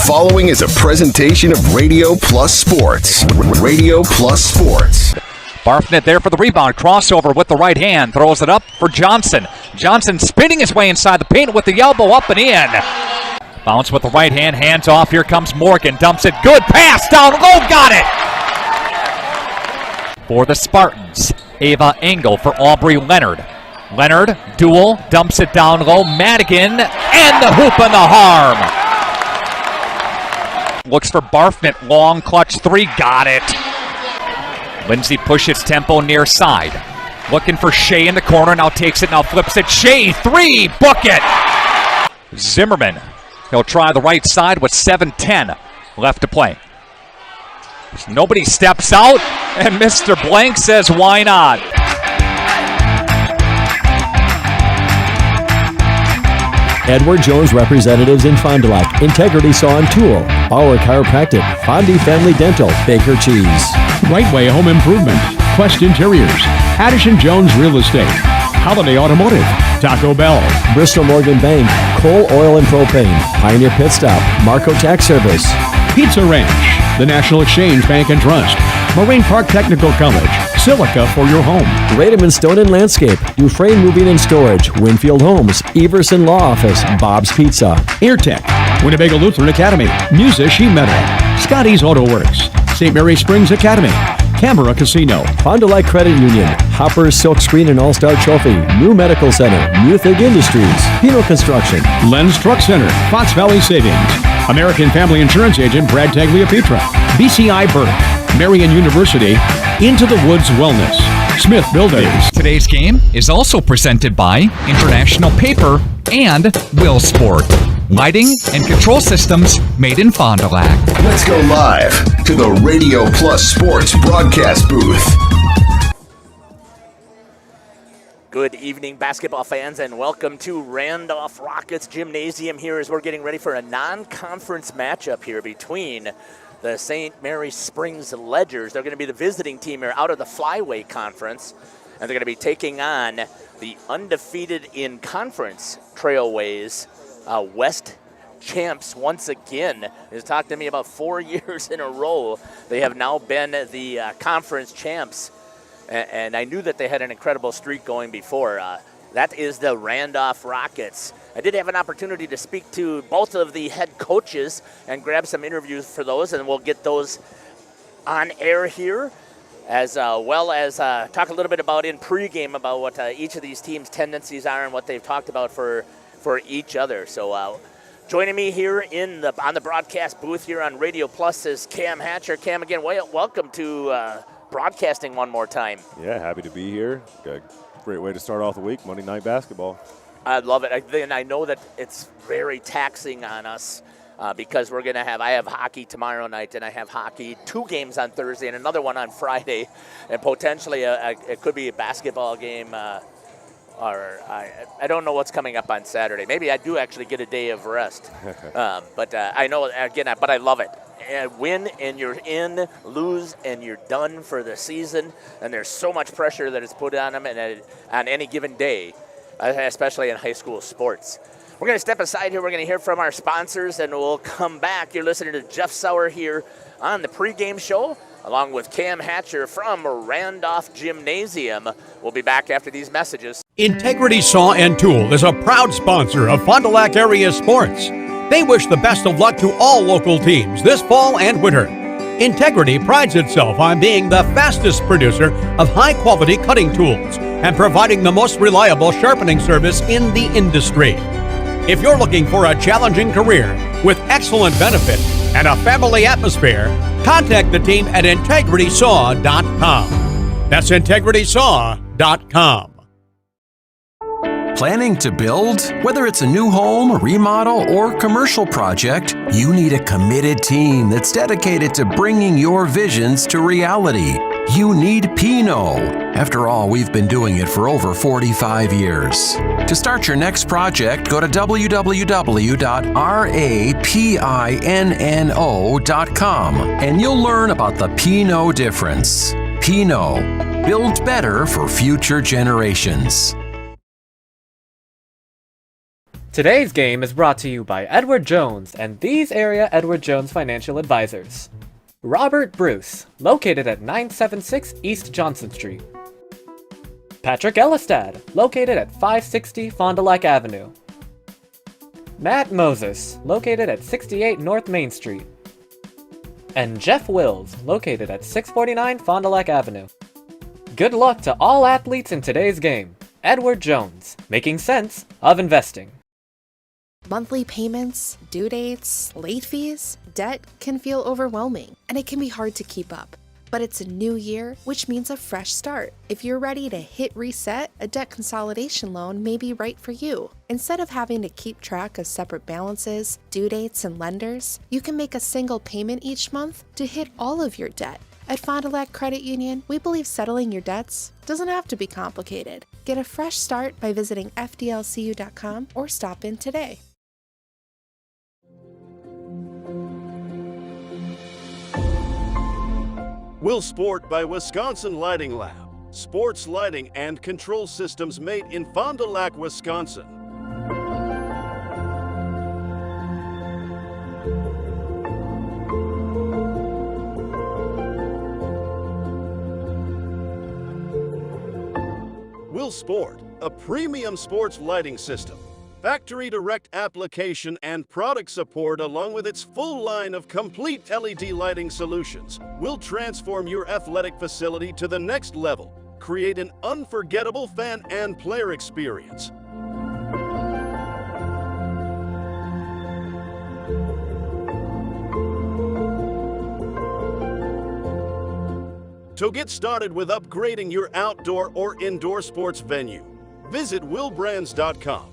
following is a presentation of Radio Plus Sports. Radio Plus Sports. Barfnet there for the rebound. Crossover with the right hand. Throws it up for Johnson. Johnson spinning his way inside the paint with the elbow up and in. Bounce with the right hand. Hands off. Here comes Morgan. Dumps it. Good pass down low. Got it. For the Spartans, Ava Engel for Aubrey Leonard. Leonard, duel. Dumps it down low. Madigan. And the hoop and the harm. Looks for Barfnet. Long clutch three. Got it. Lindsay pushes tempo near side. Looking for Shea in the corner. Now takes it. Now flips it. Shea, three. Book it. Zimmerman. He'll try the right side with 7:10 left to play. Nobody steps out. And Mr. Blank says, why not? Edward Jones Representatives in Fond du Lac, Integrity Saw and Tool, Bauer Chiropractic, Fondi Family Dental, Baker Cheese. Right Way Home Improvement, Quest Interiors, Addison Jones Real Estate, Holiday Automotive, Taco Bell, Bristol Morgan Bank, Coal, Oil and Propane, Pioneer Pit Stop, Marco Tax Service, Pizza Ranch, the National Exchange Bank and Trust, Marine Park Technical College, Silica for your home. Rademan Stone and Landscape, Dufresne Moving and Storage, Winfield Homes, Everson Law Office, Bob's Pizza, Eartech, Winnebago Lutheran Academy, Musa Sheet Metal, Scotty's Auto Works, St. Mary Springs Academy, Camera Casino, Fond du Lac Credit Union, Hopper's Silk Screen and All-Star Trophy, New Medical Center, Muthig Industries, Pino Construction, Len's Truck Center, Fox Valley Savings, American Family Insurance Agent Brad Tagliapietra, BCI Burke, Marian University, Into the Woods Wellness, Smith Builders. Today's game is also presented by International Paper and Will Sport. Lighting and control systems made in Fond du Lac. Let's go live to the Radio Plus Sports broadcast booth. Good evening, basketball fans, and welcome to Randolph Rockets Gymnasium here as we're getting ready for a non-conference matchup here between the St. Mary Springs Ledgers. They're going to be the visiting team here out of the Flyway Conference, and they're going to be taking on the undefeated in conference Trailways West champs once again. He's talked to me about 4 years in a row. They have now been the conference champs, and I knew that they had an incredible streak going before. That is the Randolph Rockets. I did have an opportunity to speak to both of the head coaches and grab some interviews for those, and we'll get those on air here, as well as talk a little bit about in pregame about what each of these teams' tendencies are and what they've talked about for each other. So joining me here on the broadcast booth here on Radio Plus is Cam Hatcher. Cam, again, welcome to broadcasting one more time. Yeah, happy to be here. Got a great way to start off the week, Monday Night Basketball. I love it. And I know that it's very taxing on us because I have hockey tomorrow night, and I have hockey 2 games on Thursday and another one on Friday, and potentially it could be a basketball game. Or I don't know what's coming up on Saturday. Maybe I do actually get a day of rest. But I know, again, but I love it. Win and you're in, lose and you're done for the season. And there's so much pressure that is put on them on any given day, especially in high school sports. We're going to step aside here. We're going to hear from our sponsors, and we'll come back. You're listening to Jeff Sauer here on the pregame show, along with Cam Hatcher from Randolph Gymnasium. We'll be back after these messages. Integrity Saw and Tool is a proud sponsor of Fond du Lac area sports. They wish the best of luck to all local teams this fall and winter. Integrity prides itself on being the fastest producer of high-quality cutting tools and providing the most reliable sharpening service in the industry. If you're looking for a challenging career with excellent benefit and a family atmosphere, contact the team at integritysaw.com. That's integritysaw.com. Planning to build? Whether it's a new home, remodel, or commercial project, you need a committed team that's dedicated to bringing your visions to reality. You need Pinot. After all, we've been doing it for over 45 years. To start your next project, go to www.rapinno.com and you'll learn about the Pinot difference. Pinot, build better for future generations. Today's game is brought to you by Edward Jones and these area Edward Jones financial advisors. Robert Bruce, located at 976 East Johnson Street. Patrick Ellistad, located at 560 Fond du Lac Avenue. Matt Moses, located at 68 North Main Street. And Jeff Wills, located at 649 Fond du Lac Avenue. Good luck to all athletes in today's game. Edward Jones, making sense of investing. Monthly payments, due dates, late fees, debt can feel overwhelming, and it can be hard to keep up. But it's a new year, which means a fresh start. If you're ready to hit reset, a debt consolidation loan may be right for you. Instead of having to keep track of separate balances, due dates, and lenders, you can make a single payment each month to hit all of your debt. At Fond du Lac Credit Union, we believe settling your debts doesn't have to be complicated. Get a fresh start by visiting fdlcu.com or stop in today. Will Sport by Wisconsin Lighting Lab. Sports lighting and control systems made in Fond du Lac, Wisconsin. Will Sport, a premium sports lighting system. Factory direct application and product support, along with its full line of complete LED lighting solutions, will transform your athletic facility to the next level. Create an unforgettable fan and player experience. To get started with upgrading your outdoor or indoor sports venue, visit willbrands.com.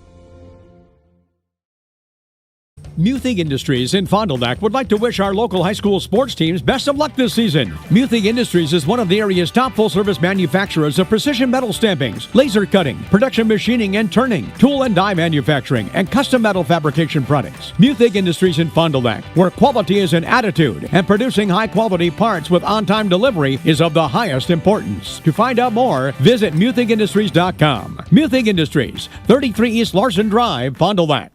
Muthig Industries in Fond du Lac would like to wish our local high school sports teams best of luck this season. Muthig Industries is one of the area's top full-service manufacturers of precision metal stampings, laser cutting, production machining and turning, tool and die manufacturing, and custom metal fabrication products. Muthig Industries in Fond du Lac, where quality is an attitude and producing high-quality parts with on-time delivery is of the highest importance. To find out more, visit MuthigIndustries.com. Muthig Industries, 33 East Larson Drive, Fond du Lac.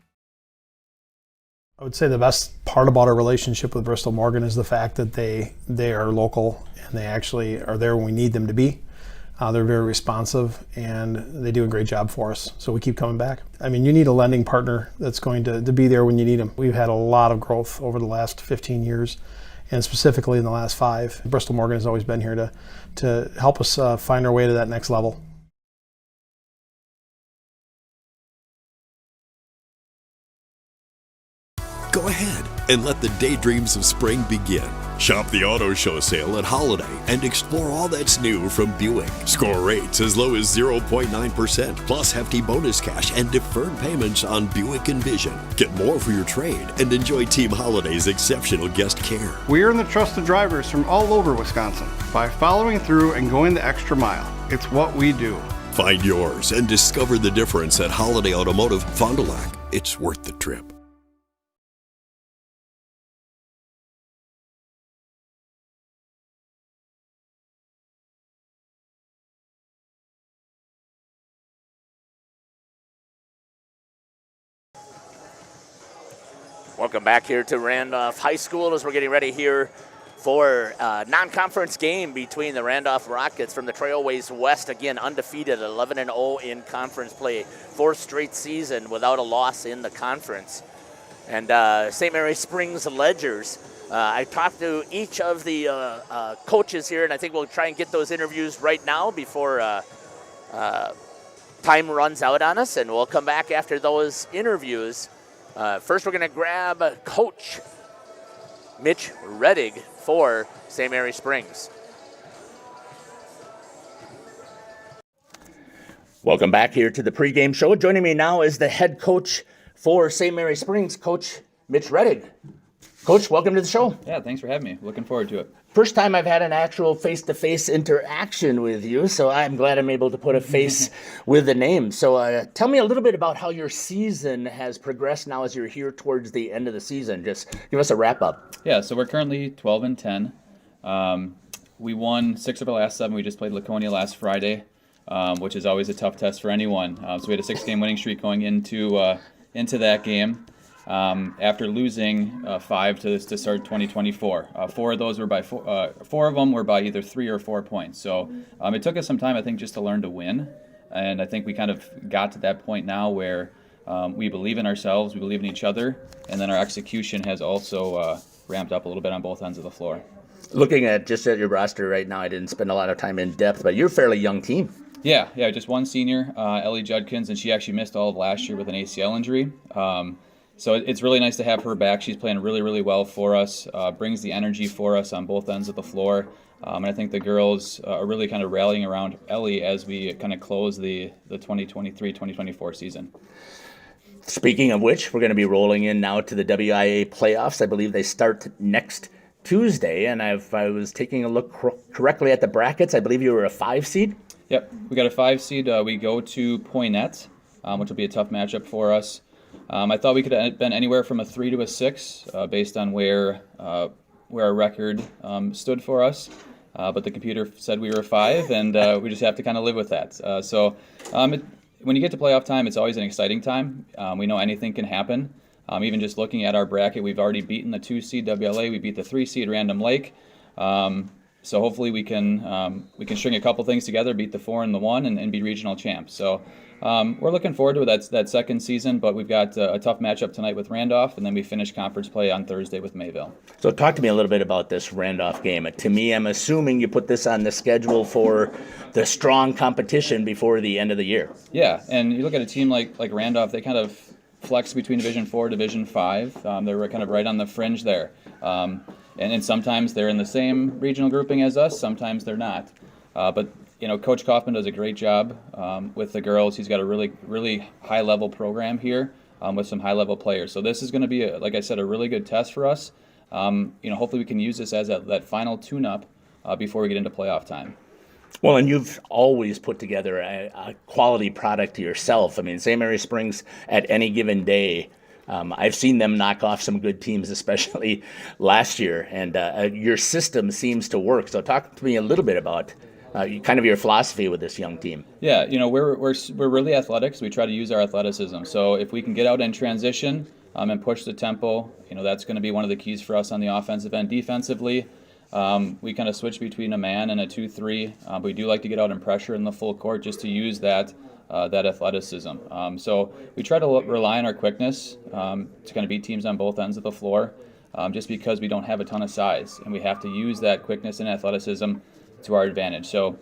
I would say the best part about our relationship with Bristol Morgan is the fact that they are local and they actually are there when we need them to be. They're very responsive and they do a great job for us. So we keep coming back. I mean, you need a lending partner that's going to be there when you need them. We've had a lot of growth over the last 15 years and specifically in the last 5. Bristol Morgan has always been here to help us find our way to that next level. Go ahead and let the daydreams of spring begin. Shop the auto show sale at Holiday and explore all that's new from Buick. Score rates as low as 0.9%, plus hefty bonus cash and deferred payments on Buick Envision. Get more for your trade and enjoy Team Holiday's exceptional guest care. We earn the trust of drivers from all over Wisconsin by following through and going the extra mile. It's what we do. Find yours and discover the difference at Holiday Automotive, Fond du Lac. It's worth the trip. Welcome back here to Randolph High School as we're getting ready here for a non-conference game between the Randolph Rockets from the Trailways West. Again, undefeated, 11-0 in conference play. 4th straight season without a loss in the conference. And St. Mary Springs Ledgers. I talked to each of the coaches here, and I think we'll try and get those interviews right now before time runs out on us, and we'll come back after those interviews. First, we're going to grab Coach Mitch Reddig for St. Mary Springs. Welcome back here to the pregame show. Joining me now is the head coach for St. Mary Springs, Coach Mitch Reddig. Coach, welcome to the show. Yeah, thanks for having me. Looking forward to it. First time I've had an actual face-to-face interaction with you, so I'm glad I'm able to put a face with the name. So tell me a little bit about how your season has progressed now as you're here towards the end of the season. Just give us a wrap-up. Yeah, so we're currently 12-10. We won 6 of our last 7. We just played Laconia last Friday, which is always a tough test for anyone. So we had a 6-game winning streak going into into that game after losing 5 to start 2024. Four of them were by either 3 or 4 points. So it took us some time, I think, just to learn to win. And I think we kind of got to that point now where we believe in ourselves, we believe in each other, and then our execution has also ramped up a little bit on both ends of the floor. Looking at your roster right now, I didn't spend a lot of time in depth, but you're a fairly young team. Yeah, just one senior, Ellie Judkins, and she actually missed all of last year with an ACL injury. So it's really nice to have her back. She's playing really, really well for us, brings the energy for us on both ends of the floor. And I think the girls are really kind of rallying around Ellie as we kind of close the 2023-2024 season. Speaking of which, we're going to be rolling in now to the WIA playoffs. I believe they start next Tuesday, and if I was taking a look correctly at the brackets, I believe you were a 5 seed? Yep, we got a 5 seed. We go to Poynette, which will be a tough matchup for us. I thought we could have been anywhere from a 3 to a 6 based on where our record stood for us. But the computer said we were a 5, and we just have to kind of live with that. When you get to playoff time, it's always an exciting time. We know anything can happen. Even just looking at our bracket, we've already beaten the 2 seed WLA. We beat the 3 seed Random Lake. So hopefully we can string a couple things together, beat the 4 and the 1, and be regional champs. So we're looking forward to that second season, but we've got a tough matchup tonight with Randolph, and then we finish conference play on Thursday with Mayville. So talk to me a little bit about this Randolph game. To me, I'm assuming you put this on the schedule for the strong competition before the end of the year. Yeah, and you look at a team like Randolph, they kind of flex between Division 4, Division 5. They're kind of right on the fringe there. And sometimes they're in the same regional grouping as us, sometimes they're not. But Coach Kaufman does a great job with the girls. He's got a really, really high-level program here with some high-level players. So this is going to be, like I said, a really good test for us. Hopefully we can use this as that final tune-up before we get into playoff time. Well, and you've always put together a quality product to yourself. I mean, St. Mary Springs at any given day, I've seen them knock off some good teams, especially last year, and your system seems to work. So talk to me a little bit about kind of your philosophy with this young team. Yeah, we're really athletic, so we try to use our athleticism. So if we can get out in transition and push the tempo, that's going to be one of the keys for us on the offensive end. Defensively, we kind of switch between a man and a 2-3, but we do like to get out and pressure in the full court just to use that athleticism. So we try to rely on our quickness to kind of beat teams on both ends of the floor, just because we don't have a ton of size, and we have to use that quickness and athleticism to our advantage. So,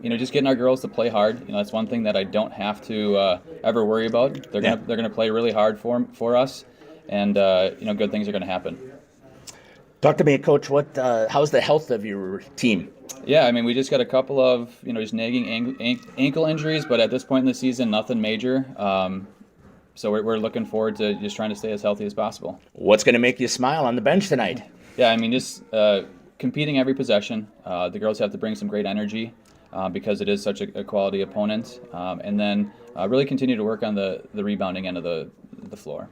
just getting our girls to play hard, that's one thing that I don't have to ever worry about. They're gonna play really hard for us, and good things are gonna happen. Talk to me, Coach. How's the health of your team? Yeah, we just got a couple of just nagging ankle injuries, but at this point in the season, nothing major. So we're looking forward to just trying to stay as healthy as possible. What's going to make you smile on the bench tonight? Yeah, just competing every possession. The girls have to bring some great energy because it is such a quality opponent, and then really continue to work on the rebounding end of the floor.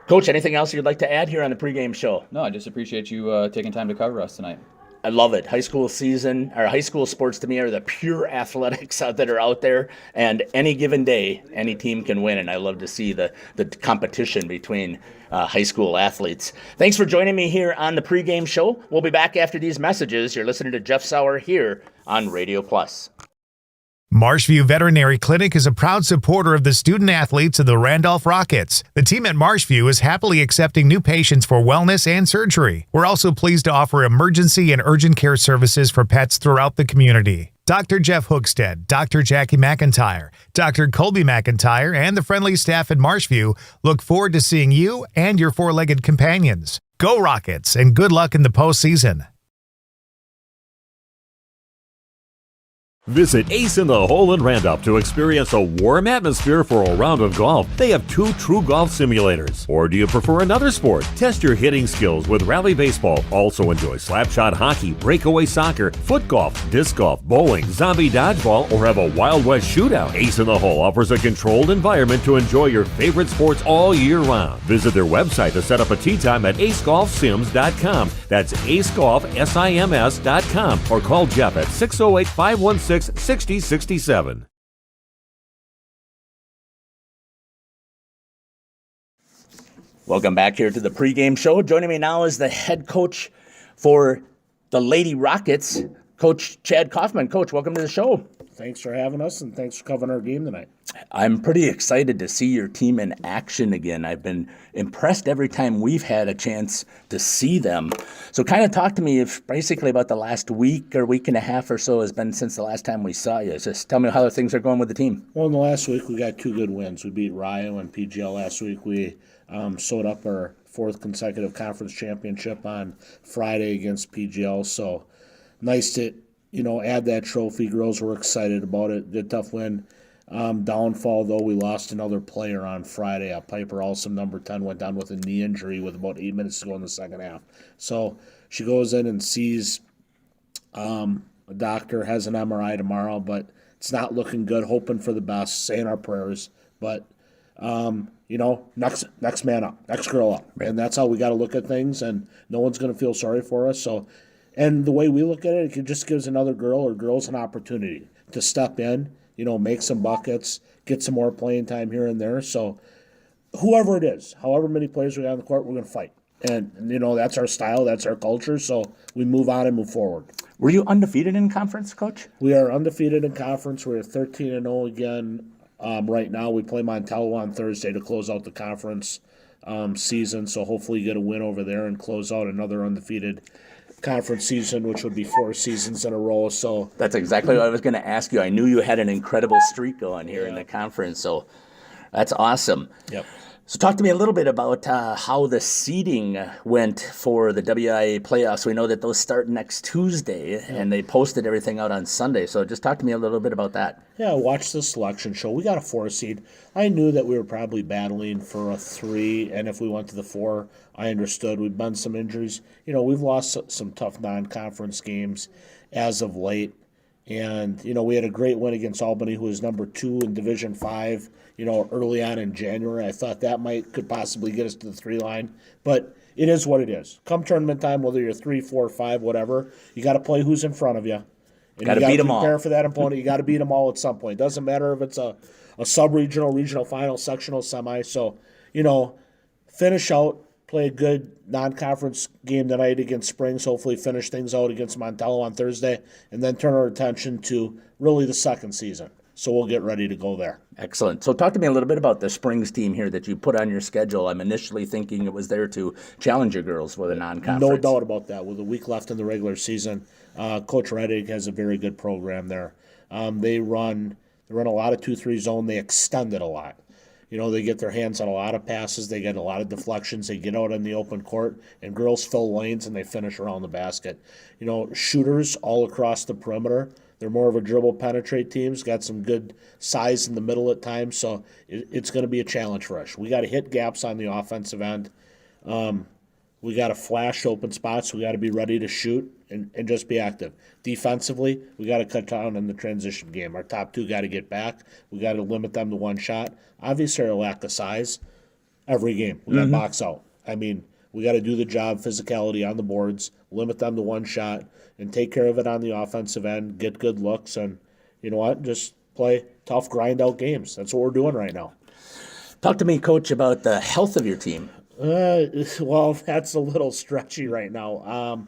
Coach, anything else you'd like to add here on the pregame show? No, I just appreciate you taking time to cover us tonight. I love it. High school sports to me are the pure athletics that are out there, and any given day, any team can win, and I love to see the competition between high school athletes. Thanks for joining me here on the pregame show. We'll be back after these messages. You're listening to Jeff Sauer here on Radio Plus. Marshview Veterinary Clinic is a proud supporter of the student athletes of the Randolph Rockets. The team at Marshview is happily accepting new patients for wellness and surgery. We're also pleased to offer emergency and urgent care services for pets throughout the community. Dr. Jeff Hookstead, Dr. Jackie McIntyre, Dr. Colby McIntyre, and the friendly staff at Marshview look forward to seeing you and your four-legged companions. Go Rockets, and good luck in the postseason. Visit Ace in the Hole in Randolph to experience a warm atmosphere for a round of golf. They have 2 true golf simulators. Or do you prefer another sport? Test your hitting skills with Rally Baseball. Also enjoy slapshot hockey, breakaway soccer, foot golf, disc golf, bowling, zombie dodgeball, or have a Wild West shootout. Ace in the Hole offers a controlled environment to enjoy your favorite sports all year round. Visit their website to set up a tee time at acegolfsims.com. That's acegolfsims.com, or call Jeff at 608-516-6067. Welcome back here to the pregame show. Joining me now is the head coach for the Lady Rockets, Coach Chad Kaufman. Coach, welcome to the show. Thanks for having us, and thanks for covering our game tonight. I'm pretty excited to see your team in action again. I've been impressed every time we've had a chance to see them. So kind of talk to me basically about the last week or week and a half or so has been since the last time we saw you. Just tell me how things are going with the team. Well, in the last week, we got 2 good wins. We beat Rio and PGL last week. We sewed up our 4th consecutive conference championship on Friday against PGL. So nice to add that trophy. Girls were excited about it. Good tough win. Downfall, though, we lost another player on Friday. Piper Olsen, number 10, went down with a knee injury with about 8 minutes to go in the second half. So she goes in and sees a doctor, has an MRI tomorrow, but it's not looking good. Hoping for the best, saying our prayers. But, next man up, next girl up. Right. And that's how we got to look at things, and no one's going to feel sorry for us. So, and the way we look at it, it just gives another girl or girls an opportunity to step in, make some buckets, get some more playing time here and there. So whoever it is, however many players we got on the court, we're going to fight. And, that's our style, that's our culture, so we move on and move forward. Were you undefeated in conference, Coach? We are undefeated in conference. We're 13-0 again. Right now we play Montello on Thursday to close out the conference season, so hopefully get a win over there and close out another undefeated conference season, which would be 4 seasons in a row. So that's exactly what I was going to ask you. I knew you had an incredible streak going here in the conference, so that's awesome. Yep. So talk to me a little bit about how the seeding went for the WIA playoffs. We know that those start next Tuesday, and they posted everything out on Sunday. So just talk to me a little bit about that. Yeah, watch the selection show. We got a 4 seed. I knew that we were probably battling for a 3, and if we went to the 4, I understood. We've been some injuries. We've lost some tough non-conference games as of late. And, we had a great win against Albany, who was number 2 in Division 5, early on in January. I thought that could possibly get us to the 3 line. But it is what it is. Come tournament time, whether you're 3, 4, 5, whatever, you got to play who's in front of you. And got to beat them all. Prepare for that opponent. You got to beat them all at some point. It doesn't matter if it's a sub-regional, regional final, sectional, semi. So, finish out. Play a good non-conference game tonight against Springs, hopefully finish things out against Montello on Thursday, and then turn our attention to really the second season. So we'll get ready to go there. Excellent. So talk to me a little bit about the Springs team here that you put on your schedule. I'm initially thinking it was there to challenge your girls for the non-conference. No doubt about that. With a week left in the regular season, Coach Reddick has a very good program there. They run a lot of 2-3 zone. They extend it a lot. They get their hands on a lot of passes. They get a lot of deflections. They get out in the open court, and girls fill lanes, and they finish around the basket. Shooters all across the perimeter. They're more of a dribble penetrate teams, got some good size in the middle at times, so it's going to be a challenge for us. We got to hit gaps on the offensive end. We got to flash open spots. We got to be ready to shoot and just be active. Defensively, we got to cut down on the transition game. Our top 2 got to get back. We got to limit them to 1 shot. Obviously, our lack of size, every game, we got to box out. I mean, we got to do the job, physicality on the boards, limit them to 1 shot, and take care of it on the offensive end, get good looks, and you know what? Just play tough, grind-out games. That's what we're doing right now. Talk to me, Coach, about the health of your team. Well, that's a little stretchy right now.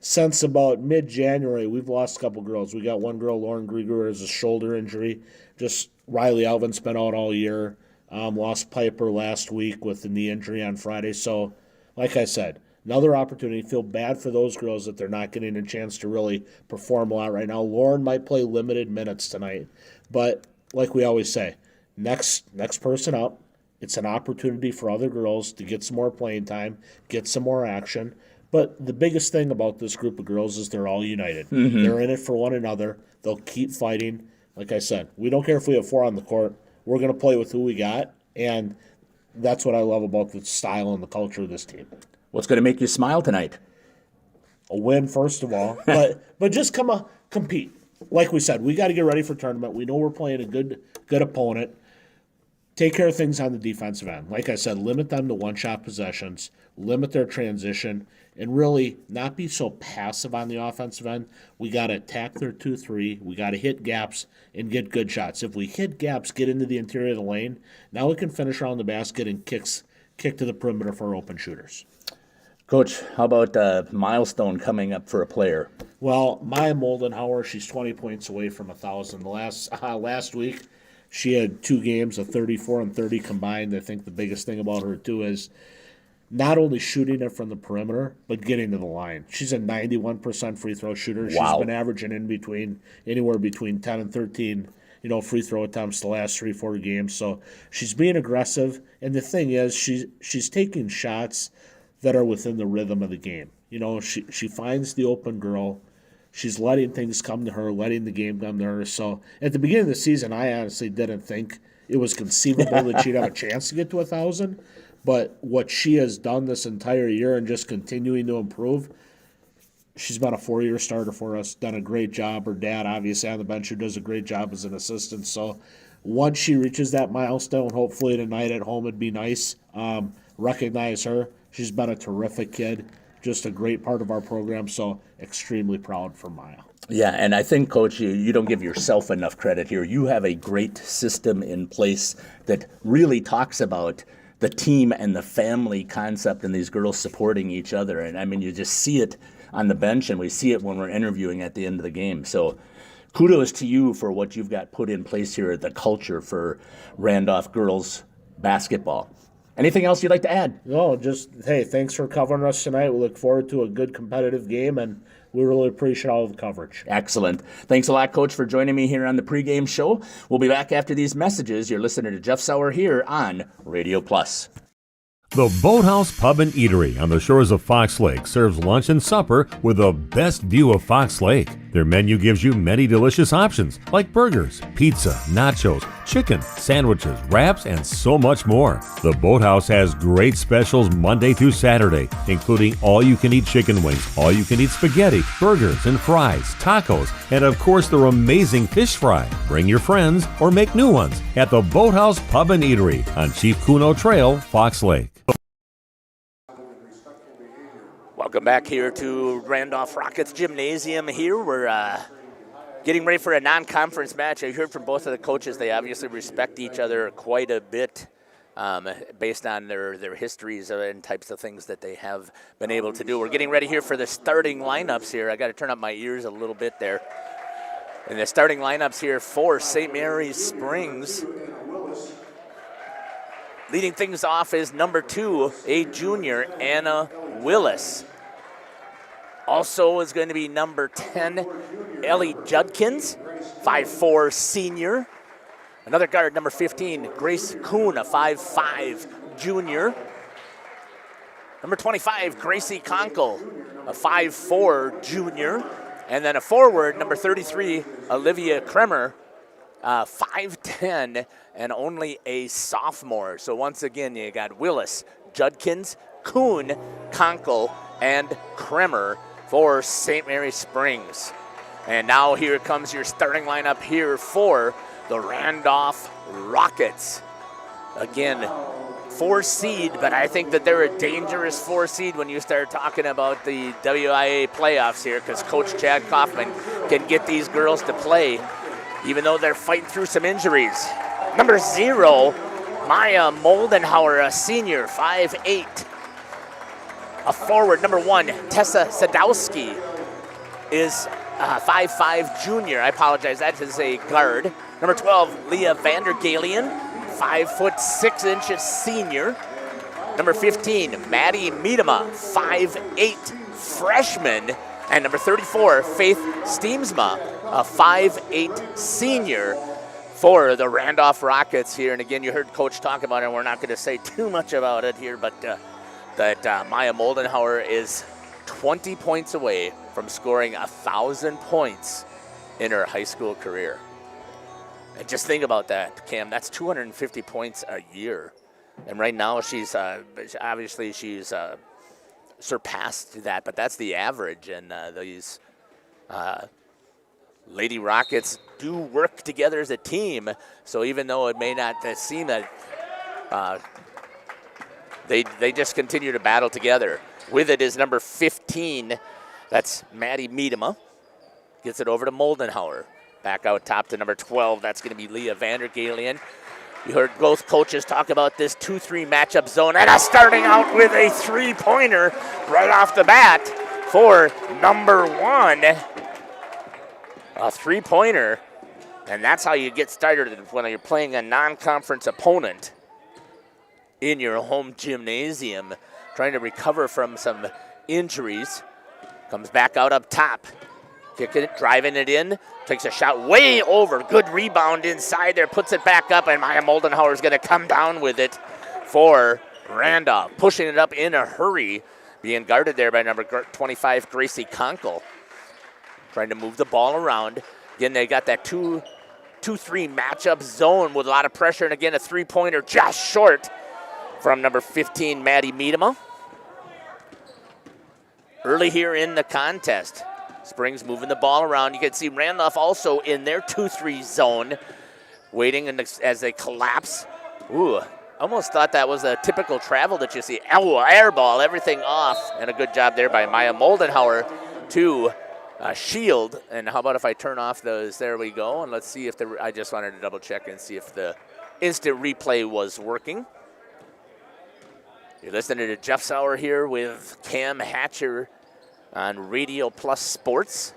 Since about mid-January, we've lost a couple girls. We got one girl, Lauren Grieger, has a shoulder injury. Just Riley Alvin's been out all year. Lost Piper last week with the knee injury on Friday. So, like I said, another opportunity. Feel bad for those girls that they're not getting a chance to really perform a lot right now. Lauren might play limited minutes tonight. But like we always say, next person up, it's an opportunity for other girls to get some more playing time, get some more action. But the biggest thing about this group of girls is they're all united. Mm-hmm. They're in it for one another. They'll keep fighting. Like I said, we don't care if we have 4 on the court. We're going to play with who we got, and that's what I love about the style and the culture of this team. What's going to make you smile tonight? A win, first of all, but just compete. Like we said, we got to get ready for tournament. We know we're playing a good opponent. Take care of things on the defensive end. Like I said, limit them to 1-shot possessions, limit their transition, and really not be so passive on the offensive end. We got to attack their 2-3. We got to hit gaps and get good shots. If we hit gaps, get into the interior of the lane, now we can finish around the basket and kick to the perimeter for open shooters. Coach, how about a milestone coming up for a player? Well, Maya Moldenhauer, she's 20 points away from 1,000. Last week, she had 2 games of 34 and 30 combined. I think the biggest thing about her, too, is not only shooting it from the perimeter, but getting to the line. She's a 91% free throw shooter. Wow. She's been averaging anywhere between 10 and 13, free throw attempts the last 3-4 games. So she's being aggressive. And the thing is, she's taking shots that are within the rhythm of the game. She finds the open girl. She's letting things come to her, letting the game come to her. So at the beginning of the season, I honestly didn't think it was conceivable that she'd have a chance to get to 1,000. But what she has done this entire year and just continuing to improve, she's been a 4-year starter for us, done a great job. Her dad, obviously, on the bench, who does a great job as an assistant. So once she reaches that milestone, hopefully tonight at home would be nice. Recognize her. She's been a terrific kid, just a great part of our program, so extremely proud for Maya. Yeah, and I think, Coach, you don't give yourself enough credit here. You have a great system in place that really talks about the team and the family concept and these girls supporting each other. And, I mean, you just see it on the bench, and we see it when we're interviewing at the end of the game. So kudos to you for what you've got put in place here, the culture for Randolph girls basketball. Anything else you'd like to add? No, just, hey, thanks for covering us tonight. We look forward to a good competitive game, and we really appreciate all of the coverage. Excellent. Thanks a lot, Coach, for joining me here on the pregame show. We'll be back after these messages. You're listening to Jeff Sauer here on Radio Plus. The Boathouse Pub and Eatery on the shores of Fox Lake serves lunch and supper with the best view of Fox Lake. Their menu gives you many delicious options like burgers, pizza, nachos, chicken, sandwiches, wraps, and so much more. The Boathouse has great specials Monday through Saturday, including all-you-can-eat chicken wings, all-you-can-eat spaghetti, burgers and fries, tacos, and of course their amazing fish fry. Bring your friends or make new ones at the Boathouse Pub and Eatery on Chief Kuno Trail, Fox Lake. Welcome back here to Randolph Rockets Gymnasium here. We're getting ready for a non-conference match. I heard from both of the coaches they obviously respect each other quite a bit based on their histories and types of things that they have been able to do. We're getting ready here for the starting lineups here. I got to turn up my ears a little bit there. And the starting lineups here for St. Mary's Springs. Leading things off is number 2, a junior, Anna Willis. Also is going to be number 10, Ellie Judkins, 5'4" senior. Another guard, number 15, Grace Kuhn, a 5'5" junior. Number 25, Gracie Conkle, a 5'4" junior. And then a forward, number 33, Olivia Kremer, 5'10", and only a sophomore. So once again, you got Willis, Judkins, Kuhn, Conkle, and Kremer for St. Mary's Springs. And now here comes your starting lineup here for the Randolph Rockets. Again, 4 seed, but I think that they're a dangerous 4 seed when you start talking about the WIA playoffs here, because Coach Chad Kaufman can get these girls to play, even though they're fighting through some injuries. Number 0, Maya Moldenhauer, a senior, 5'8". A forward, number 1, Tessa Sadowski, is 5'5" junior. I apologize, that is a guard. Number 12, Leah Vandergalian, 5'6" senior. Number 15, Maddie Miedema, 5'8" freshman. And number 34, Faith Steemsma, a 5'8" senior for the Randolph Rockets here. And again, you heard Coach talk about it, and we're not going to say too much about it here, but that Maya Moldenhauer is 20 points away from scoring 1,000 points in her high school career. And just think about that, Cam. That's 250 points a year. And right now she's obviously she's surpassed that, but that's the average. And these Lady Rockets do work together as a team. So even though it may not seem that they just continue to battle together. With it is number 15. That's Maddie Miedema. Gets it over to Moldenhauer. Back out top to number 12. That's going to be Leah Vandergalian. You heard both coaches talk about this 2-3 matchup zone, and starting out with a three-pointer right off the bat for number 1. A three-pointer, and that's how you get started when you're playing a non-conference opponent in your home gymnasium, trying to recover from some injuries. Comes back out up top. Kicking it, driving it in, takes a shot way over. Good rebound inside there, puts it back up, and Maya Moldenhauer is going to come down with it for Randolph. Pushing it up in a hurry, being guarded there by number 25, Gracie Conkle. Trying to move the ball around. Again, they got that 2-3 matchup zone with a lot of pressure, and again, a three-pointer just short from number 15, Maddie Miedema. Early here in the contest. Springs moving the ball around. You can see Randolph also in their 2-3 zone, waiting as they collapse. Ooh, almost thought that was a typical travel that you see. Oh, air ball, everything off. And a good job there by Maya Moldenhauer to shield. And how about if I turn off those? There we go. And let's see if I just wanted to double check and see if the instant replay was working. You're listening to Jeff Sauer here with Cam Hatcher on Radio Plus Sports.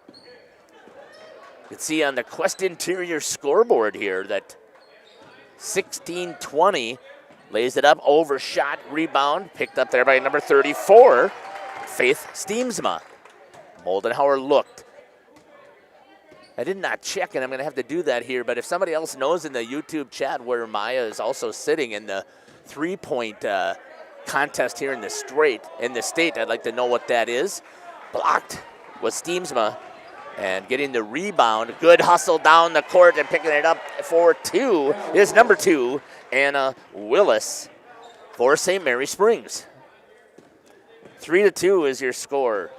You can see on the Quest Interior scoreboard here that 16-20 lays it up, overshot, rebound, picked up there by number 34, Faith Steemsma. Moldenhauer looked. I did not check, and I'm going to have to do that here, but if somebody else knows in the YouTube chat where Maya is also sitting in the three-point contest here in the state, I'd like to know what that is. Blocked was Steemsma, and getting the rebound. Good hustle down the court and picking it up for 2 is number 2, Anna Willis for St. Mary Springs. 3-2 is your score.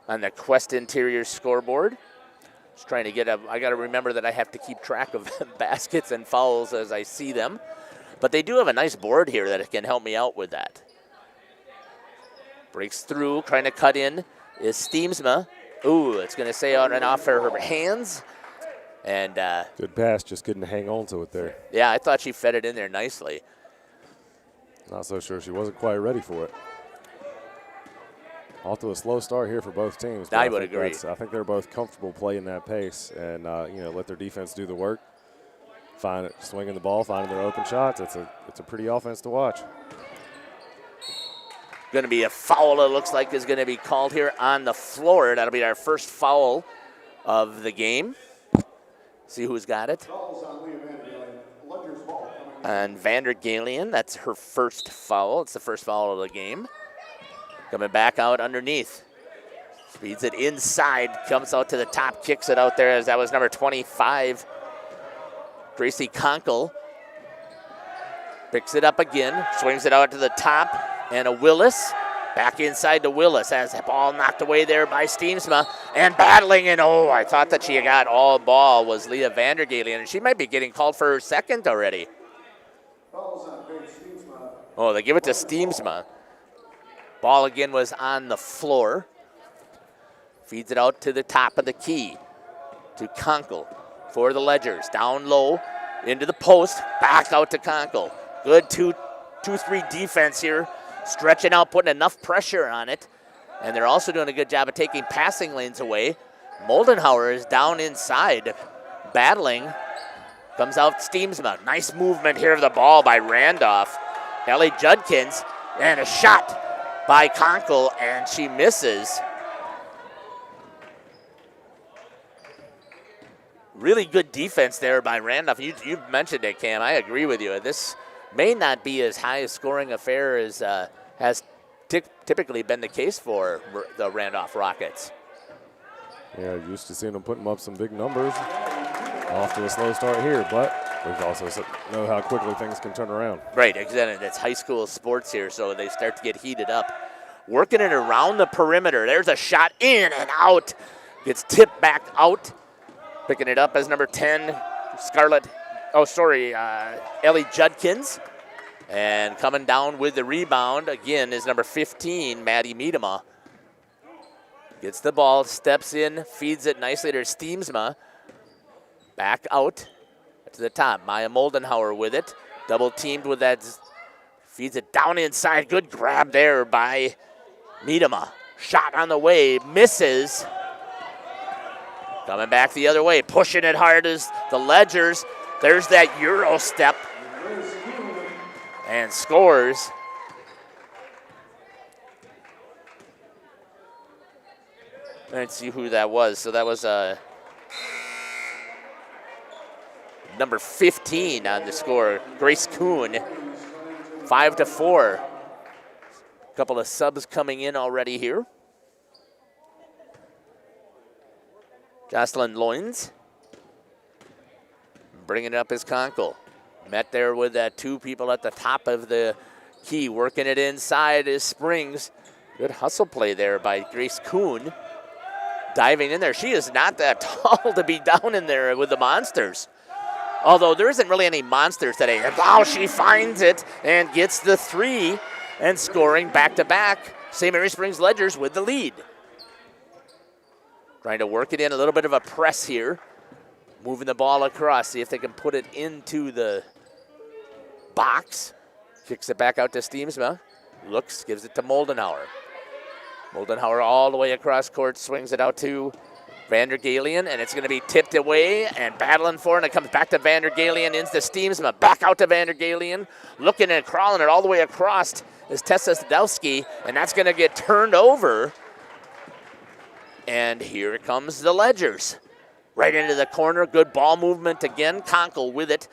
On the Quest Interior scoreboard. Just trying to get I got to remember that I have to keep track of baskets and fouls as I see them. But they do have a nice board here that can help me out with that. Breaks through, trying to cut in is Steemsma. Ooh, it's going to say on and off her hands. And good pass, just couldn't hang on to it there. Yeah, I thought she fed it in there nicely. Not so sure she wasn't quite ready for it. Off to a slow start here for both teams. I would agree. I think they're both comfortable playing that pace and let their defense do the work. Swinging the ball, finding their open shots. It's a pretty offense to watch. Going to be a foul, it looks like, is going to be called here on the floor. That'll be our first foul of the game. See who's got it. And Vander Galian, that's her first foul. It's the first foul of the game. Coming back out underneath. Speeds it inside, comes out to the top, kicks it out there as that was number 25, Gracie Conkle. Picks it up again, swings it out to the top, and a Willis. Back inside to Willis as the ball knocked away there by Steemsma. And battling, and I thought that she got all ball was Leah Vandergalen, and she might be getting called for her second already. Oh, they give it to Steemsma. Ball again was on the floor. Feeds it out to the top of the key to Conkle for the Ledgers. Down low into the post, back out to Conkle. Good 2-3 defense here. Stretching out, putting enough pressure on it. And they're also doing a good job of taking passing lanes away. Moldenhauer is down inside, battling. Comes out Steemsma. Nice movement here of the ball by Randolph. Ellie Judkins, and a shot by Conkle, and she misses. Really good defense there by Randolph. You mentioned it, Cam. I agree with you. This may not be as high a scoring affair as has typically been the case for the Randolph Rockets. Yeah, used to seeing them putting up some big numbers. Off to a slow start here, but we also know how quickly things can turn around. Right, exactly. It's high school sports here, so they start to get heated up. Working it around the perimeter. There's a shot in and out. Gets tipped back out. Picking it up as number 10, Ellie Judkins. And coming down with the rebound, again, is number 15, Maddie Miedema. Gets the ball, steps in, feeds it nicely to Steemsma. Back out to the top. Maya Moldenhauer with it. Double teamed with that. Feeds it down inside. Good grab there by Miedema. Shot on the way. Misses. Coming back the other way. Pushing it hard as the Ledgers. There's that Euro step. And scores. Let's see who that was. So that was number 15 on the score, Grace Kuhn. 5-4. A couple of subs coming in already here. Jocelyn Loins bringing it up as Conkle. Met there with two people at the top of the key, working it inside is Springs. Good hustle play there by Grace Kuhn. Diving in there. She is not that tall to be down in there with the monsters. Although there isn't really any monsters today. And wow, she finds it and gets the 3 and scoring back-to-back. St. Mary Springs Ledgers with the lead. Trying to work it in, a little bit of a press here. Moving the ball across, see if they can put it into the box. Kicks it back out to Steemsma. Looks, gives it to Moldenhauer. Moldenhauer all the way across court, swings it out to Vandergalian, and it's going to be tipped away and battling for it, and it comes back to Vandergalian, into Steemsma, back out to Vandergalian, looking and crawling it all the way across is Tessa Sadowski, and that's going to get turned over. And here comes the Ledgers. Right into the corner, good ball movement again. Conkle with it,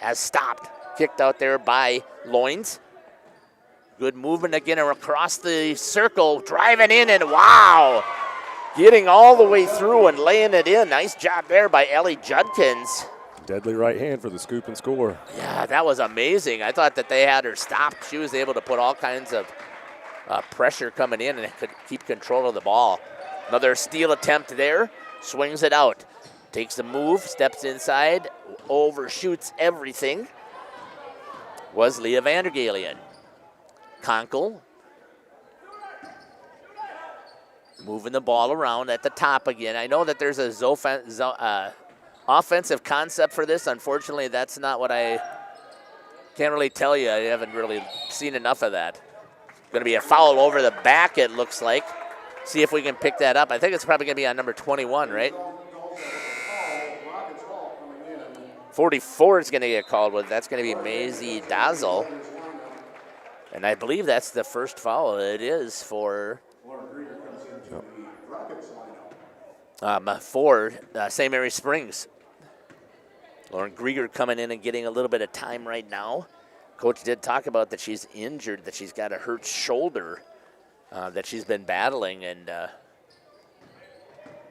has stopped. Kicked out there by Loins. Good movement again across the circle, driving in, and wow! Getting all the way through and laying it in. Nice job there by Ellie Judkins. Deadly right hand for the scoop and score. Yeah, that was amazing. I thought that they had her stopped. She was able to put all kinds of pressure coming in and could keep control of the ball. Another steal attempt there. Swings it out. Takes the move, steps inside, overshoots everything. Was Leah Vandergalian. Conkle. Moving the ball around at the top again. I know that there's a offensive concept for this. Unfortunately, that's not what I can't really tell you. I haven't really seen enough of that. Going to be a foul over the back, it looks like. See if we can pick that up. I think it's probably going to be on number 21, right? 44 is going to get called with. That's going to be Maisie Dazzle. And I believe that's the first foul. It is for St. Mary Springs. Lauren Grieger coming in and getting a little bit of time right now. Coach did talk about that she's injured, that she's got a hurt shoulder that she's been battling, and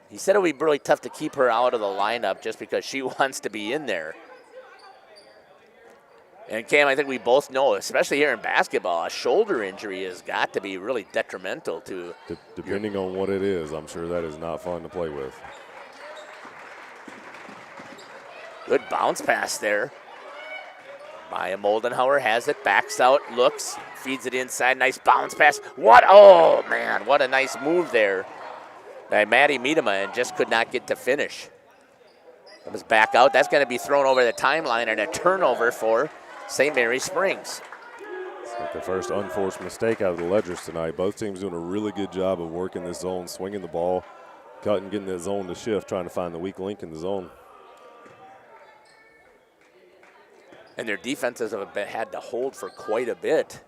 he said it would be really tough to keep her out of the lineup just because she wants to be in there. And Cam, I think we both know, especially here in basketball, a shoulder injury has got to be really detrimental to. Depending on what it is, I'm sure that is not fun to play with. Good bounce pass there. Maya Moldenhauer has it, backs out, looks, feeds it inside. Nice bounce pass. Oh man, what a nice move there by Maddie Miedema, and just could not get to finish. Comes back out. That's going to be thrown over the timeline and a turnover for St. Mary Springs. It's like the first unforced mistake out of the Ledgers tonight. Both teams doing a really good job of working this zone, swinging the ball, cutting, getting that zone to shift, trying to find the weak link in the zone. And their defenses have had to hold for quite a bit.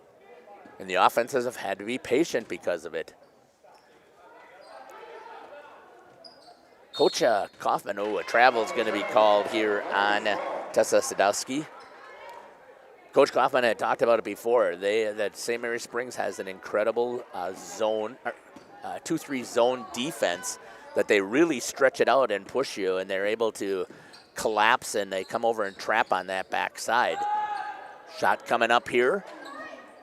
And the offenses have had to be patient because of it. Coach Kaufman, a travel is going to be called here on Tessa Sadowski. Coach Kaufman had talked about it before. That St. Mary Springs has an incredible 2-3 zone defense that they really stretch it out and push you, and they're able to collapse, and they come over and trap on that backside. Shot coming up here.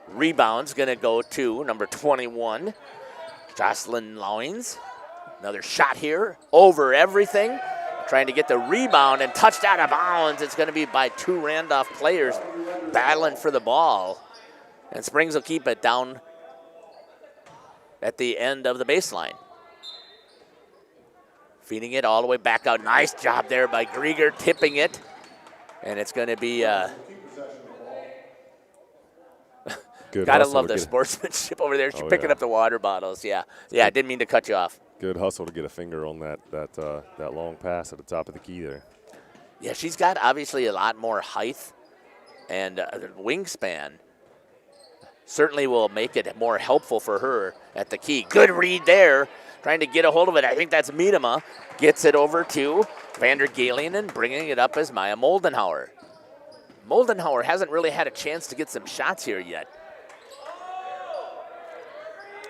Rebound's going to go to number 21, Jocelyn Loins. Another shot here over everything. Trying to get the rebound and touched out of bounds. It's going to be by two Randolph players battling for the ball. And Springs will keep it down at the end of the baseline. Feeding it all the way back out. Nice job there by Grieger, tipping it. And it's going to be... Gotta love the sportsmanship over there. She's picking up the water bottles. Yeah, I didn't mean to cut you off. Good hustle to get a finger on that long pass at the top of the key there. Yeah, she's got obviously a lot more height and wingspan. Certainly will make it more helpful for her at the key. Good read there, trying to get a hold of it. I think that's Miedema. Gets it over to Vander Galen and bringing it up as Maya Moldenhauer. Moldenhauer hasn't really had a chance to get some shots here yet.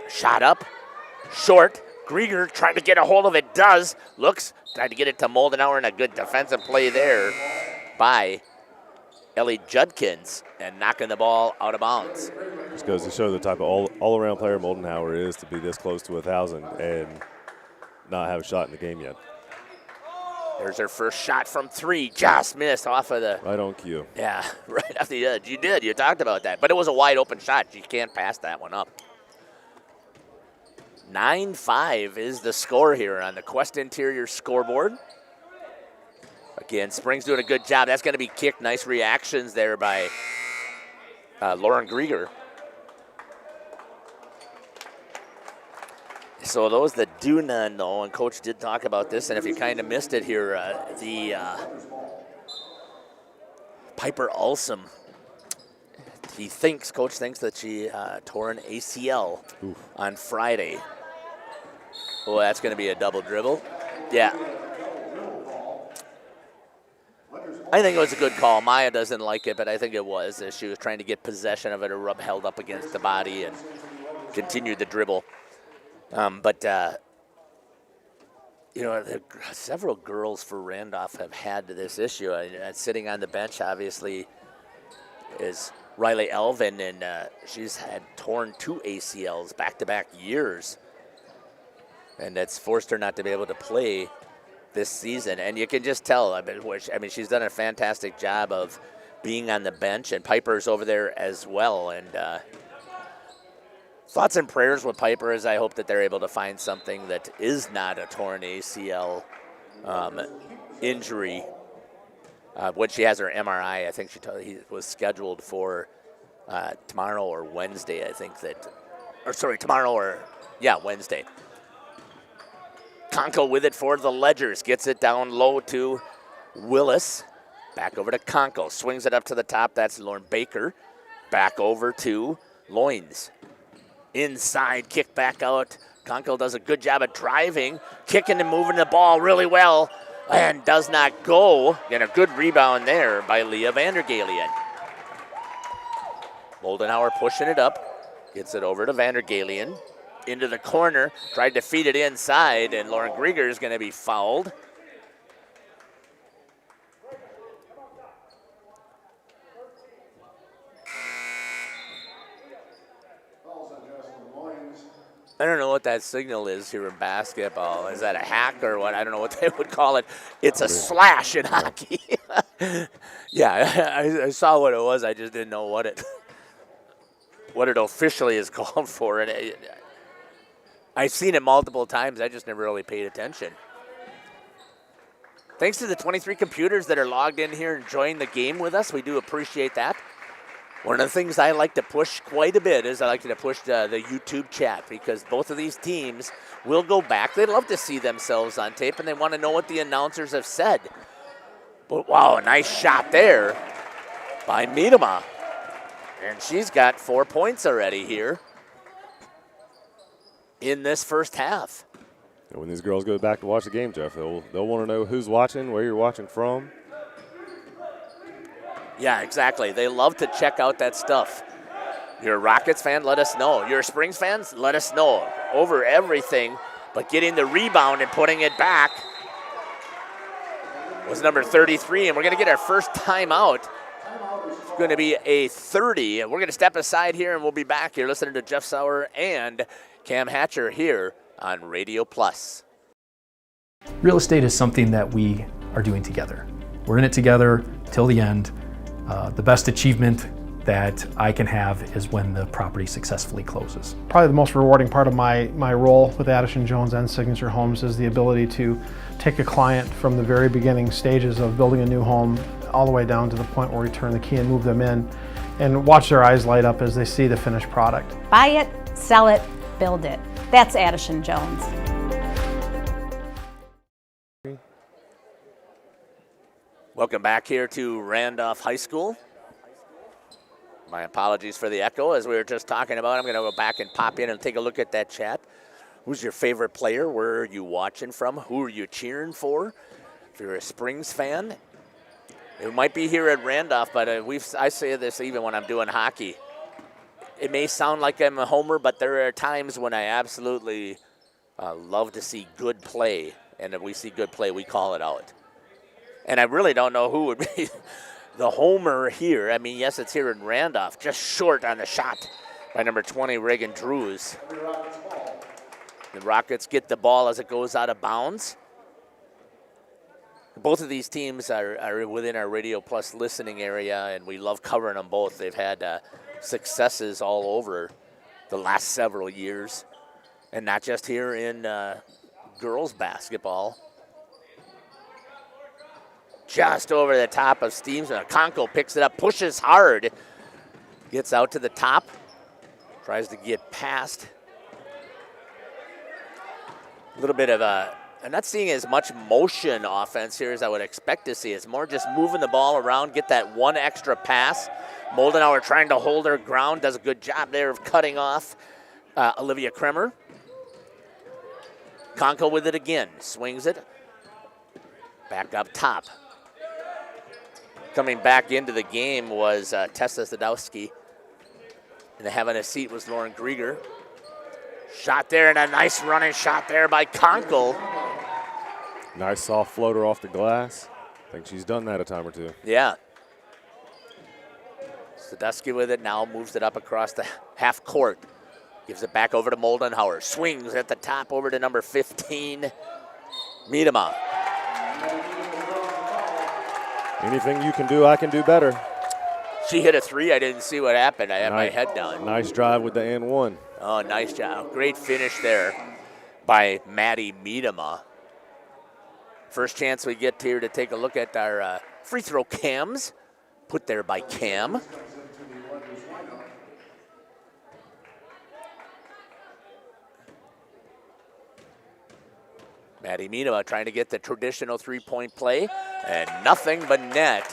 Shot up, short. Grieger trying to get a hold of it, does. Looks, trying to get it to Moldenhauer, and a good defensive play there by Ellie Judkins, and knocking the ball out of bounds. Just goes to show the type of all-around player Moldenhauer is, to be this close to 1,000 and not have a shot in the game yet. There's her first shot from 3, just missed off of the... Right on cue. Yeah, right off the edge. You did, you talked about that, but it was a wide open shot. You can't pass that one up. 9-5 is the score here on the Quest Interior scoreboard. Again, Springs doing a good job. That's going to be kicked. Nice reactions there by Lauren Grieger. So those that do not know, and Coach did talk about this, and if you kind of missed it here, Piper Alsum, Coach thinks that she tore an ACL on Friday. Oh, that's going to be a double dribble. Yeah. I think it was a good call. Maya doesn't like it, but I think it was. As she was trying to get possession of it, her rub held up against the body and continued the dribble. Several girls for Randolph have had this issue. Sitting on the bench, obviously, is Riley Elvin, and she's had torn 2 ACLs back-to-back years. And that's forced her not to be able to play this season. And you can just tell, she's done a fantastic job of being on the bench, and Piper's over there as well. And thoughts and prayers with Piper, as I hope that they're able to find something that is not a torn ACL injury. When she has her MRI, I think he was scheduled for tomorrow or Wednesday, Wednesday. Conkle with it for the Ledgers. Gets it down low to Willis. Back over to Conkle. Swings it up to the top. That's Lauren Baker. Back over to Loins. Inside, kick back out. Conkle does a good job of driving, kicking and moving the ball really well, and does not go. And a good rebound there by Leah Vandergalen. Moldenhauer pushing it up. Gets it over to Vandergalen. Into the corner, tried to feed it inside, and Lauren Grieger is going to be fouled. I don't know what that signal is here in basketball. Is that a hack or what? I don't know what they would call it. It's a slash in hockey. Yeah, I saw what it was. I just didn't know what it officially is called for. And I've seen it multiple times. I just never really paid attention. Thanks to the 23 computers that are logged in here enjoying the game with us. We do appreciate that. One of the things I like to push quite a bit is I like to push the YouTube chat, because both of these teams will go back. They love to see themselves on tape, and they want to know what the announcers have said. But wow, a nice shot there by Miedema. And she's got 4 points already here in this first half. And when these girls go back to watch the game, Jeff, they'll want to know who's watching, where you're watching from. Yeah, exactly. They love to check out that stuff. You're a Rockets fan, let us know. You're a Springs fans, let us know. Over everything, but getting the rebound and putting it back was number 33, and we're going to get our first timeout. It's going to be a 30, and we're going to step aside here, and we'll be back here listening to Jeff Sauer and Cam Hatcher here on Radio Plus. Real estate is something that we are doing together. We're in it together till the end. The best achievement that I can have is when the property successfully closes. Probably the most rewarding part of my role with Addison Jones and Signature Homes is the ability to take a client from the very beginning stages of building a new home all the way down to the point where we turn the key and move them in, and watch their eyes light up as they see the finished product. Buy it, sell it, build it. That's Addison Jones. Welcome back here to Randolph High School. My apologies for the echo. As we were just talking about, I'm going to go back and pop in and take a look at that chat. Who's your favorite player? Where are you watching from? Who are you cheering for? If you're a Springs fan, it might be here at Randolph, but I say this even when I'm doing hockey. It may sound like I'm a homer, but there are times when I absolutely love to see good play. And if we see good play, we call it out. And I really don't know who would be the homer here. I mean, yes, it's here in Randolph, just short on the shot by number 20, Reagan Drews. The Rockets get the ball as it goes out of bounds. Both of these teams are within our Radio Plus listening area, and we love covering them both. They've had successes all over the last several years, and not just here in girls basketball. Just over the top of Steamson. Conco picks it up, pushes hard, gets out to the top, tries to get past. A little bit of I'm not seeing as much motion offense here as I would expect to see. It's more just moving the ball around, get that one extra pass. Moldenauer trying to hold her ground, does a good job there of cutting off Olivia Kremer. Conco with it again, swings it. Back up top. Coming back into the game was Tessa Sadowski. And having a seat was Lauren Grieger. Shot there, and a nice running shot there by Conkle. Nice soft floater off the glass. I think she's done that a time or two. Yeah. Sadowski with it now, moves it up across the half court. Gives it back over to Moldenhauer. Swings at the top over to number 15, Miedema. Anything you can do, I can do better. She hit a three. I didn't see what happened. I had my head down. Nice drive with the and one. Oh, nice job. Great finish there by Maddie Miedema. First chance we get here to take a look at our free throw cams, put there by Cam. Maddie Miedema trying to get the traditional three-point play, and nothing but net.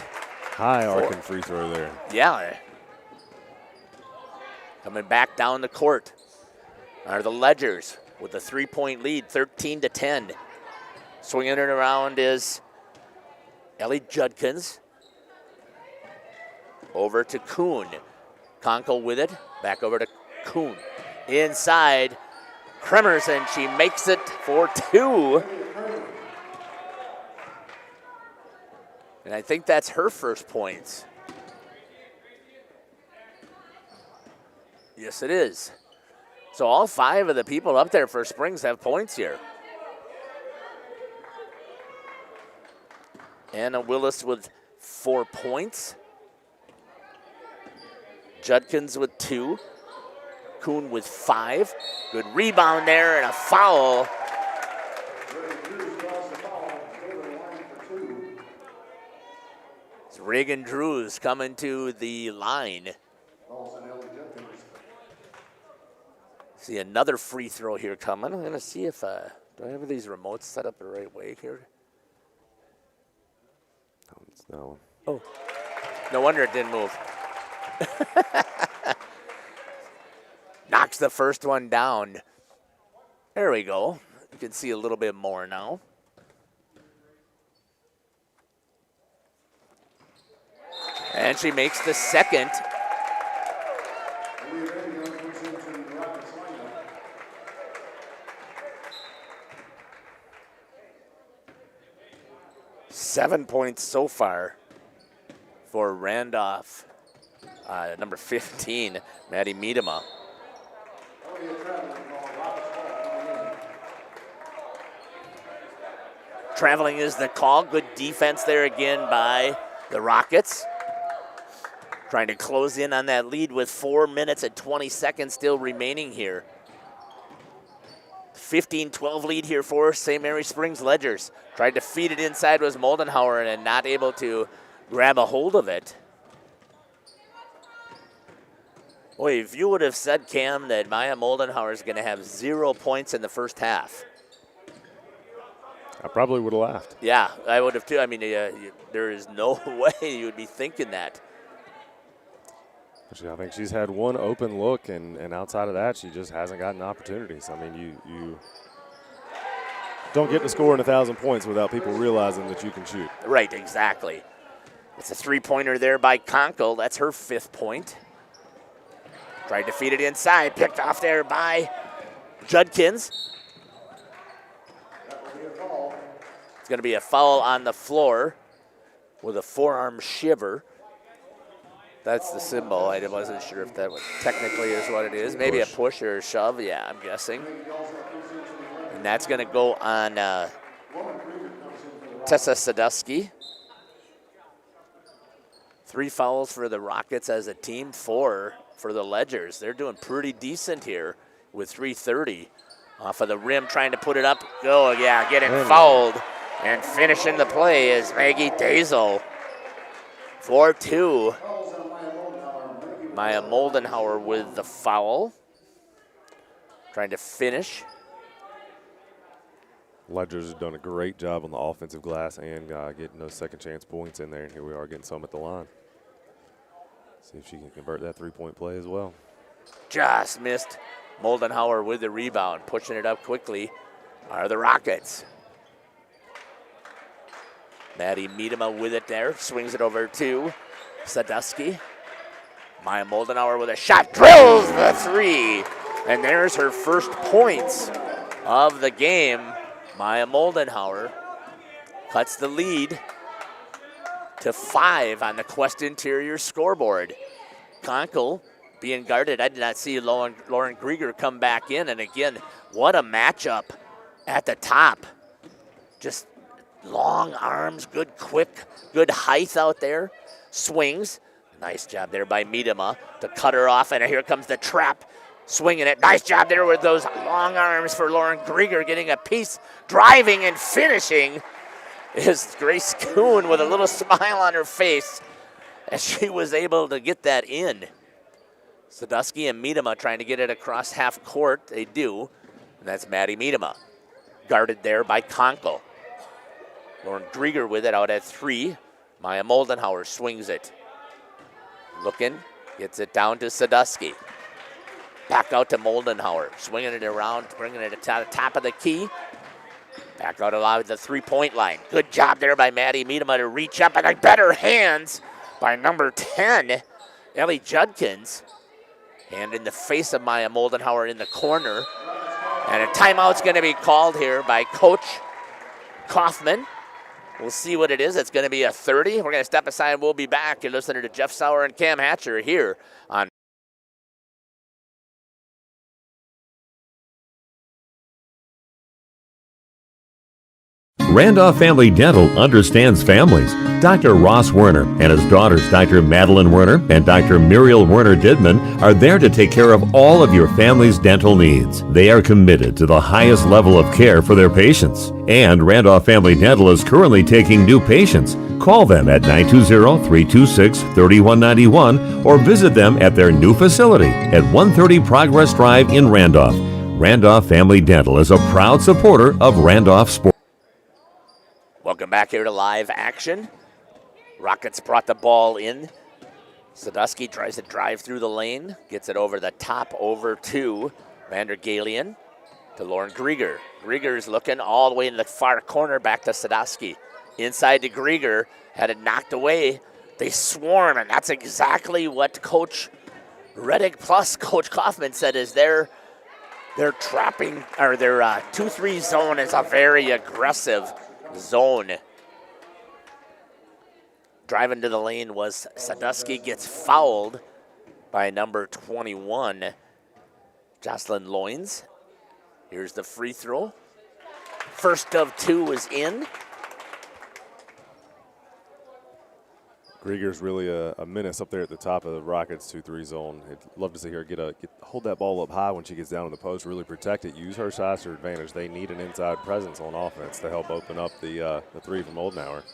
High arcing free throw there. Yeah. Coming back down the court are the Ledgers with a 3-point lead, 13-10. Swinging it around is Ellie Judkins. Over to Kuhn. Conkle with it, back over to Kuhn. Inside, Kremers, and she makes it for two. And I think that's her first points. Yes, it is. So all five of the people up there for Springs have points here. Anna Willis with 4 points. Judkins with 2. Kuhn with 5. Good rebound there and a foul. It's Reagan Drews coming to the line. See another free throw here coming. I'm going to see if, do I have these remotes set up the right way here? No. Oh, no wonder it didn't move. Knocks the first one down. There we go. You can see a little bit more now. And she makes the second. Seven points so far for Randolph. Number 15, Maddie Miedema. Traveling is the call. Good defense there again by the Rockets. trying to close in on that lead with 4 minutes and 20 seconds still remaining here. 15-12 lead here for St. Mary Springs Ledgers. Tried to feed it inside was Moldenhauer and not able to grab a hold of it. Boy, if you would have said, Cam, that Maya Moldenhauer is going to have 0 points in the first half. I probably would have laughed. Yeah, I would have too. I mean, there is no way you would be thinking that. I think she's had one open look, and outside of that, she just hasn't gotten opportunities. I mean, you don't get to score in 1,000 points without people realizing that you can shoot. Right, exactly. It's a three-pointer there by Conkle. That's her 5th point. Tried to feed it inside, picked off there by Judkins. It's going to be a foul on the floor with a forearm shiver. That's the symbol. I wasn't sure if that technically is what it is. Maybe a push or a shove. Yeah, I'm guessing. And that's going to go on Tessa Sadusky. 3 fouls for the Rockets as a team, 4 for the Ledgers. They're doing pretty decent here with 3:30. Off of the rim, trying to put it up. Oh, yeah, getting fouled. And finishing the play is Maggie Dazel. 4-2. Maya Moldenhauer with the foul. Trying to finish. Ledgers have done a great job on the offensive glass and getting those second chance points in there. And here we are getting some at the line. See if she can convert that 3-point play as well. Just missed. Moldenhauer with the rebound. Pushing it up quickly are the Rockets. Maddie Miedema with it there. Swings it over to Sadusky. Maya Moldenhauer with a shot. Drills the 3. And there's her first points of the game. Maya Moldenhauer cuts the lead to 5 on the Quest Interior scoreboard. Conkle being guarded. I did not see Lauren Grieger come back in. And again, what a matchup at the top. Just long arms, good quick, good height out there. Swings. Nice job there by Miedema to cut her off. And here comes the trap. Swinging it. Nice job there with those long arms for Lauren Grieger, getting a piece. Driving and finishing is Grace Kuhn with a little smile on her face as she was able to get that in. Sadusky and Miedema trying to get it across half court. They do. And that's Maddie Miedema. Guarded there by Conkle. Lauren Grieger with it out at 3. Maya Moldenhauer swings it. Looking, gets it down to Sadusky. Back out to Moldenhauer, swinging it around, bringing it to the top of the key. Back out along the 3-point line. Good job there by Maddie Miedema to reach up, and a better hands by number 10, Ellie Judkins. Hand in the face of Maya Moldenhauer in the corner. And a timeout's going to be called here by Coach Kaufman. We'll see what it is. It's going to be a 30. We're going to step aside and we'll be back. You're listening to Jeff Sauer and Cam Hatcher here on Randolph Family Dental understands families. Dr. Ross Werner and his daughters, Dr. Madeline Werner and Dr. Muriel Werner Didman, are there to take care of all of your family's dental needs. They are committed to the highest level of care for their patients. And Randolph Family Dental is currently taking new patients. Call them at 920-326-3191 or visit them at their new facility at 130 Progress Drive in Randolph. Randolph Family Dental is a proud supporter of Randolph Sports. Welcome back here to live action. Rockets brought the ball in. Sadusky tries to drive through the lane, gets it over the top, over to Vander Galian, to Lauren Grieger. Grieger's looking all the way in the far corner, back to Sadusky. Inside to Grieger, had it knocked away. They swarm, and that's exactly what Coach Reddick plus Coach Kaufman said is their trapping, or their 2-3 zone is a very aggressive zone. Driving to the lane was Sadusky, gets fouled by number 21, Jocelyn Loins. Here's the free throw. First of 2 is in. Grieger's really a menace up there at the top of the Rockets 2-3 zone. I'd love to see her hold that ball up high when she gets down in the post, really protect it, use her shots to her advantage. They need an inside presence on offense to help open up the three from Oldenauer.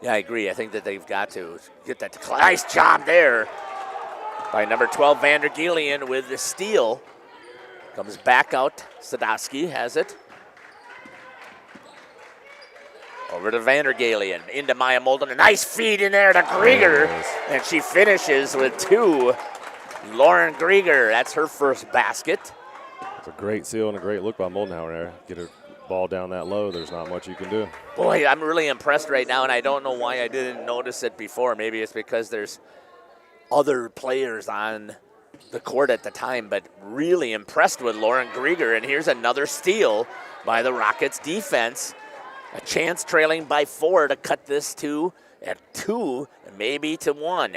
Yeah, I agree. I think that they've got to get that. Nice job there by number 12, Vander Gillian with the steal. Comes back out. Sadowski has it. Over to Vander Gillian, into Maya Molden. A nice feed in there to Grieger. And she finishes with 2. Lauren Grieger, that's her first basket. It's a great seal and a great look by Moldenauer there. Get her ball down that low, there's not much you can do. Boy, I'm really impressed right now, and I don't know why I didn't notice it before. Maybe it's because there's other players on the court at the time, but really impressed with Lauren Grieger. And here's another steal by the Rockets defense. A chance trailing by 4 to cut this to at 2, and maybe to 1.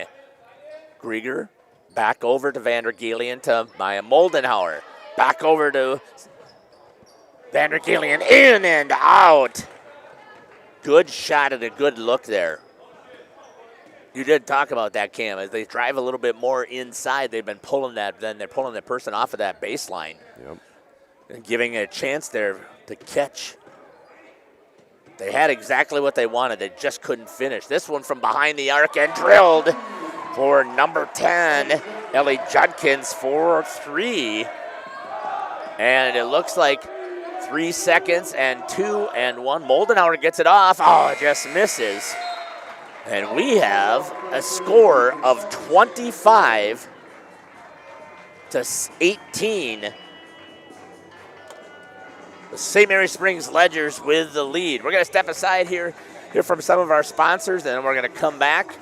Grieger back over to Vander Gillian to Maya Moldenhauer. Back over to Vander Gillian, in and out. Good shot and a good look there. You did talk about that, Cam. As they drive a little bit more inside, they've been pulling that, then they're pulling the person off of that baseline. Yep. And giving it a chance there to catch. They had exactly what they wanted. They just couldn't finish. This one from behind the arc and drilled for number 10, Ellie Judkins, for 3. And it looks like 3 seconds and 2 and 1. Moldenauer gets it off. Oh, it just misses. And we have a score of 25 to 18. The St. Mary Springs Ledgers with the lead. We're going to step aside here, hear from some of our sponsors, and then we're going to come back.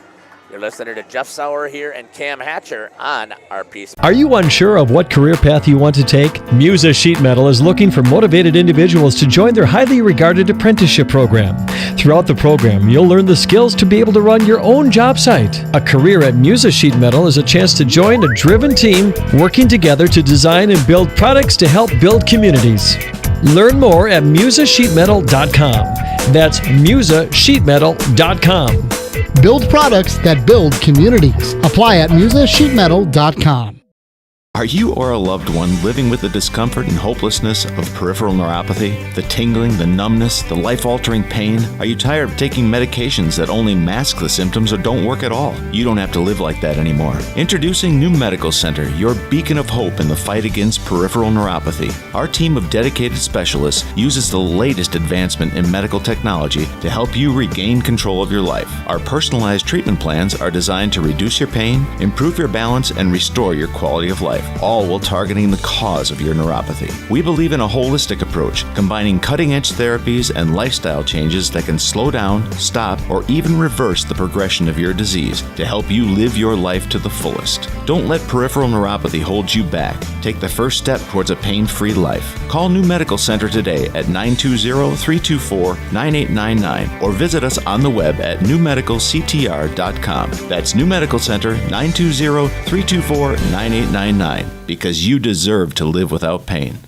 You're listening to Jeff Sauer here and Cam Hatcher on RP. Are you unsure of what career path you want to take? Musa Sheet Metal is looking for motivated individuals to join their highly regarded apprenticeship program. Throughout the program, you'll learn the skills to be able to run your own job site. A career at Musa Sheet Metal is a chance to join a driven team working together to design and build products to help build communities. Learn more at musasheetmetal.com. That's musasheetmetal.com. Build products that build communities. Apply at musasheetmetal.com. Are you or a loved one living with the discomfort and hopelessness of peripheral neuropathy? The tingling, the numbness, the life-altering pain? Are you tired of taking medications that only mask the symptoms or don't work at all? You don't have to live like that anymore. Introducing New Medical Center, your beacon of hope in the fight against peripheral neuropathy. Our team of dedicated specialists uses the latest advancement in medical technology to help you regain control of your life. Our personalized treatment plans are designed to reduce your pain, improve your balance, and restore your quality of life, all while targeting the cause of your neuropathy. We believe in a holistic approach, combining cutting-edge therapies and lifestyle changes that can slow down, stop, or even reverse the progression of your disease to help you live your life to the fullest. Don't let peripheral neuropathy hold you back. Take the first step towards a pain-free life. Call New Medical Center today at 920-324-9899 or visit us on the web at newmedicalctr.com. That's New Medical Center, 920-324-9899. Because you deserve to live without pain.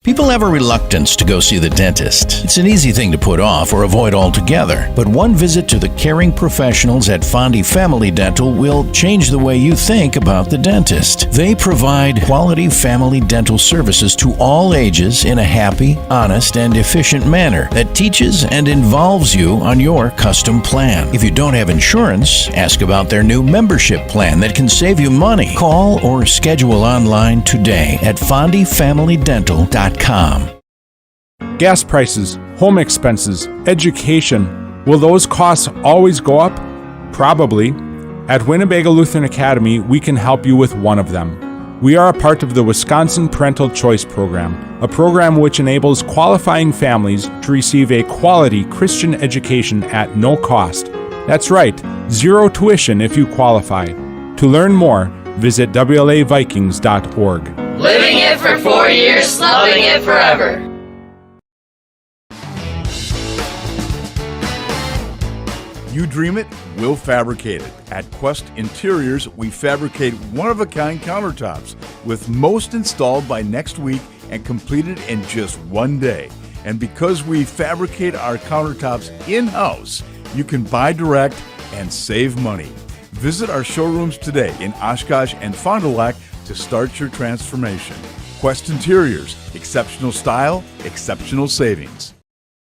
People have a reluctance to go see the dentist. It's an easy thing to put off or avoid altogether. But one visit to the caring professionals at Fondi Family Dental will change the way you think about the dentist. They provide quality family dental services to all ages in a happy, honest, and efficient manner that teaches and involves you on your custom plan. If you don't have insurance, ask about their new membership plan that can save you money. Call or schedule online today at FondiFamilyDental.com. Gas prices, home expenses, education. Will those costs always go up? Probably. At Winnebago Lutheran Academy, we can help you with one of them. We are a part of the Wisconsin Parental Choice Program, a program which enables qualifying families to receive a quality Christian education at no cost. That's right, zero tuition if you qualify. To learn more, visit WLAVikings.org. Living it for 4 years, loving it forever. You dream it, we'll fabricate it. At Quest Interiors, we fabricate one-of-a-kind countertops, with most installed by next week and completed in just 1 day. And because we fabricate our countertops in-house, you can buy direct and save money. Visit our showrooms today in Oshkosh and Fond du Lac to start your transformation. Quest Interiors, exceptional style, exceptional savings.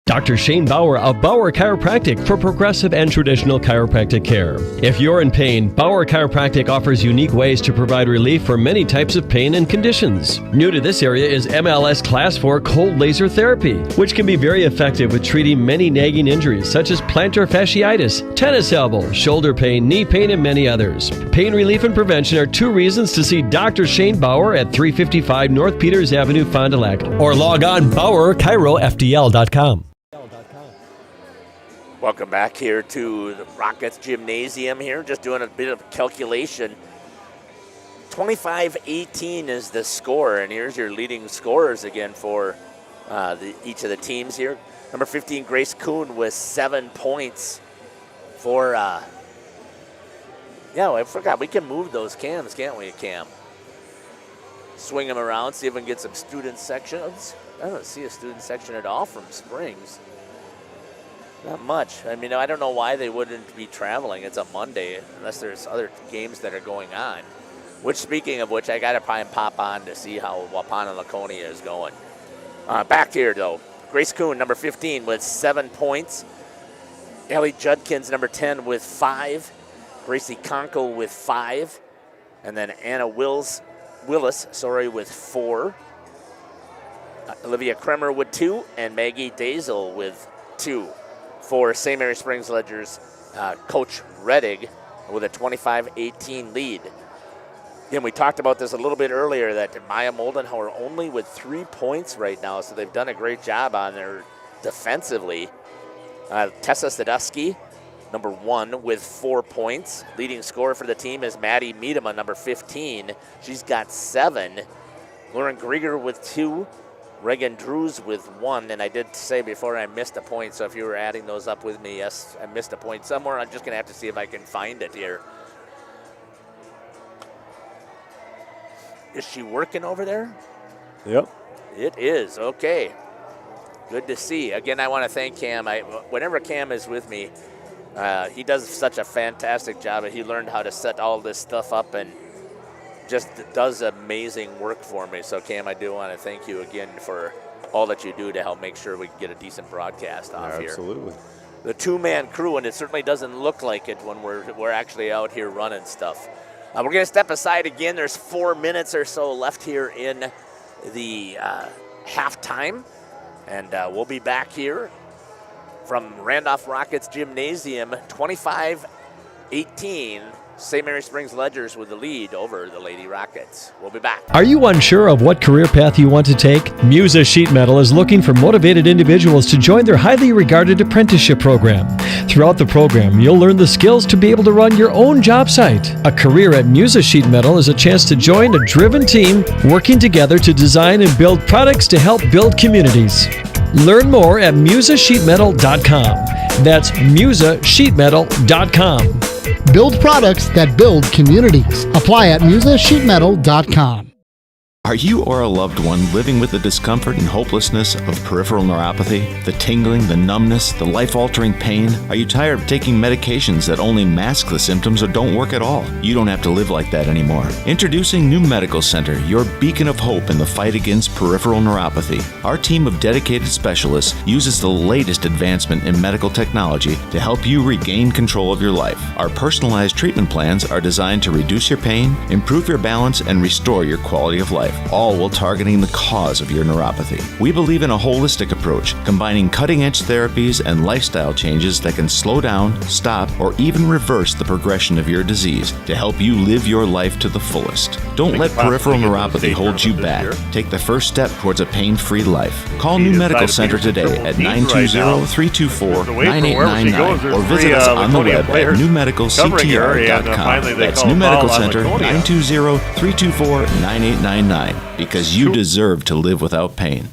Dr. Shane Bauer of Bauer Chiropractic for progressive and traditional chiropractic care. If you're in pain, Bauer Chiropractic offers unique ways to provide relief for many types of pain and conditions. New to this area is MLS Class 4 cold laser therapy, which can be very effective with treating many nagging injuries such as plantar fasciitis, tennis elbow, shoulder pain, knee pain, and many others. Pain relief and prevention are 2 reasons to see Dr. Shane Bauer at 355 North Peters Avenue, Fond du Lac, or log on BauerChiroFDL.com. Welcome back here to the Rockets Gymnasium here. Just doing a bit of calculation. 25-18 is the score, and here's your leading scorers again for each of the teams here. Number 15, Grace Kuhn with 7 points for, yeah, I forgot. We can move those cams, can't we, Cam? Swing them around, see if we can get some student sections. I don't see a student section at all from Springs. Not much. I mean, I don't know why they wouldn't be traveling. It's a Monday, unless there's other games that are going on. Which, speaking of which, I got to probably pop on to see how Wapana Laconia is going. Back here, though, Grace Kuhn, number 15, with 7 points. Ellie Judkins, number 10, with 5. Gracie Conkle with 5. And then Anna Willis, with 4. Olivia Kremer with 2. And Maggie Dazel with 2. For St. Mary Springs Ledger's Coach Reddig with a 25-18 lead. And we talked about this a little bit earlier, that Maya Moldenhauer only with 3 points right now, so they've done a great job on there defensively. Tessa Sadusky, number 1, with 4 points. Leading scorer for the team is Maddie Miedema, number 15. She's got 7. Lauren Grieger with 2. Reagan Drews with 1, and I did say before I missed a point, so if you were adding those up with me, yes, I missed a point somewhere. I'm just going to have to see if I can find it here. Is she working over there? Yep. It is. Okay. Good to see. Again, I want to thank Cam. Whenever Cam is with me, he does such a fantastic job. He learned how to set all this stuff up and just does amazing work for me. So, Cam, I do want to thank you again for all that you do to help make sure we get a decent broadcast off here. Absolutely. The two-man crew, and it certainly doesn't look like it when we're actually out here running stuff. We're going to step aside again. There's 4 minutes or so left here in the halftime, and we'll be back here from Randolph Rockets Gymnasium, 25-18. St. Mary Springs Ledgers with the lead over the Lady Rockets. We'll be back. Are you unsure of what career path you want to take? Musa Sheet Metal is looking for motivated individuals to join their highly regarded apprenticeship program. Throughout the program, you'll learn the skills to be able to run your own job site. A career at Musa Sheet Metal is a chance to join a driven team working together to design and build products to help build communities. Learn more at musasheetmetal.com. That's musasheetmetal.com. Build products that build communities. Apply at musasheetmetal.com. Are you or a loved one living with the discomfort and hopelessness of peripheral neuropathy? The tingling, the numbness, the life-altering pain? Are you tired of taking medications that only mask the symptoms or don't work at all? You don't have to live like that anymore. Introducing New Medical Center, your beacon of hope in the fight against peripheral neuropathy. Our team of dedicated specialists uses the latest advancement in medical technology to help you regain control of your life. Our personalized treatment plans are designed to reduce your pain, improve your balance, and restore your quality of life, all while targeting the cause of your neuropathy. We believe in a holistic approach, combining cutting-edge therapies and lifestyle changes that can slow down, stop, or even reverse the progression of your disease to help you live your life to the fullest. Don't let peripheral neuropathy hold you back. Take the first step towards a pain-free life. Call New Medical Center today at 920-324-9899 or visit us on the web at newmedicalctr.com. That's New Medical Center, 920-324-9899. Because you deserve to live without pain.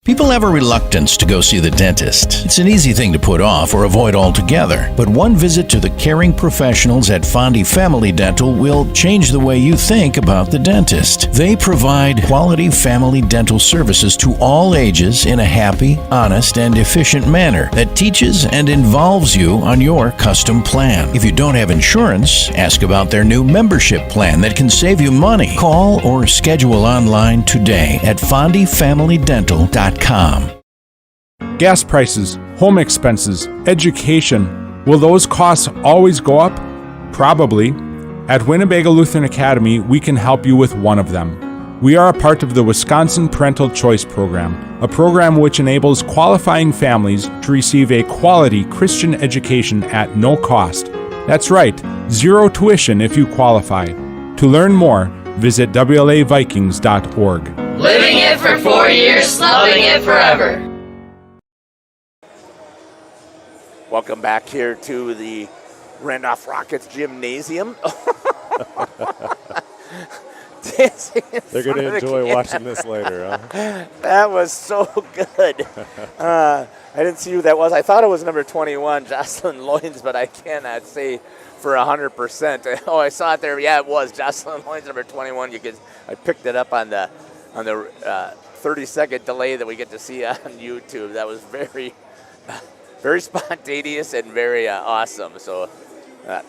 People have a reluctance to go see the dentist. It's an easy thing to put off or avoid altogether. But one visit to the caring professionals at Fondi Family Dental will change the way you think about the dentist. They provide quality family dental services to all ages in a happy, honest, and efficient manner that teaches and involves you on your custom plan. If you don't have insurance, ask about their new membership plan that can save you money. Call or schedule online today at FondiFamilyDental.com. Gas prices, home expenses, education. Will those costs always go up? Probably. At Winnebago Lutheran Academy, we can help you with one of them. We are a part of the Wisconsin Parental Choice Program, a program which enables qualifying families to receive a quality Christian education at no cost. That's right, zero tuition if you qualify. To learn more, visit WLAVikings.org. Living it for 4 years, loving it forever. Welcome back here to the Randolph Rockets Gymnasium. They're going to enjoy watching this later, huh? That was so good. I didn't see who that was. I thought it was number 21, Jocelyn Loins, but I cannot say for 100%. Oh, I saw it there. Yeah, it was Jocelyn Loins, number 21. I picked it up on the 30-second delay that we get to see on YouTube. That was very, very spontaneous and very awesome. So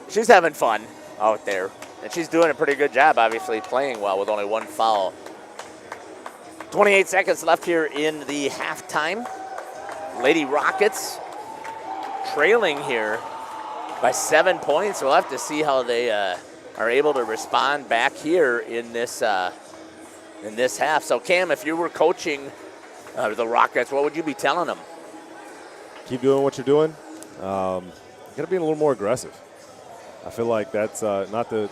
she's having fun out there, and she's doing a pretty good job, obviously playing well with only one foul. 28 seconds left here in the halftime. Lady Rockets trailing here by 7 points. We'll have to see how they are able to respond back here in this half. So, Cam, if you were coaching the Rockets, what would you be telling them? Keep doing what you're doing. Got to be a little more aggressive. I feel like that's not the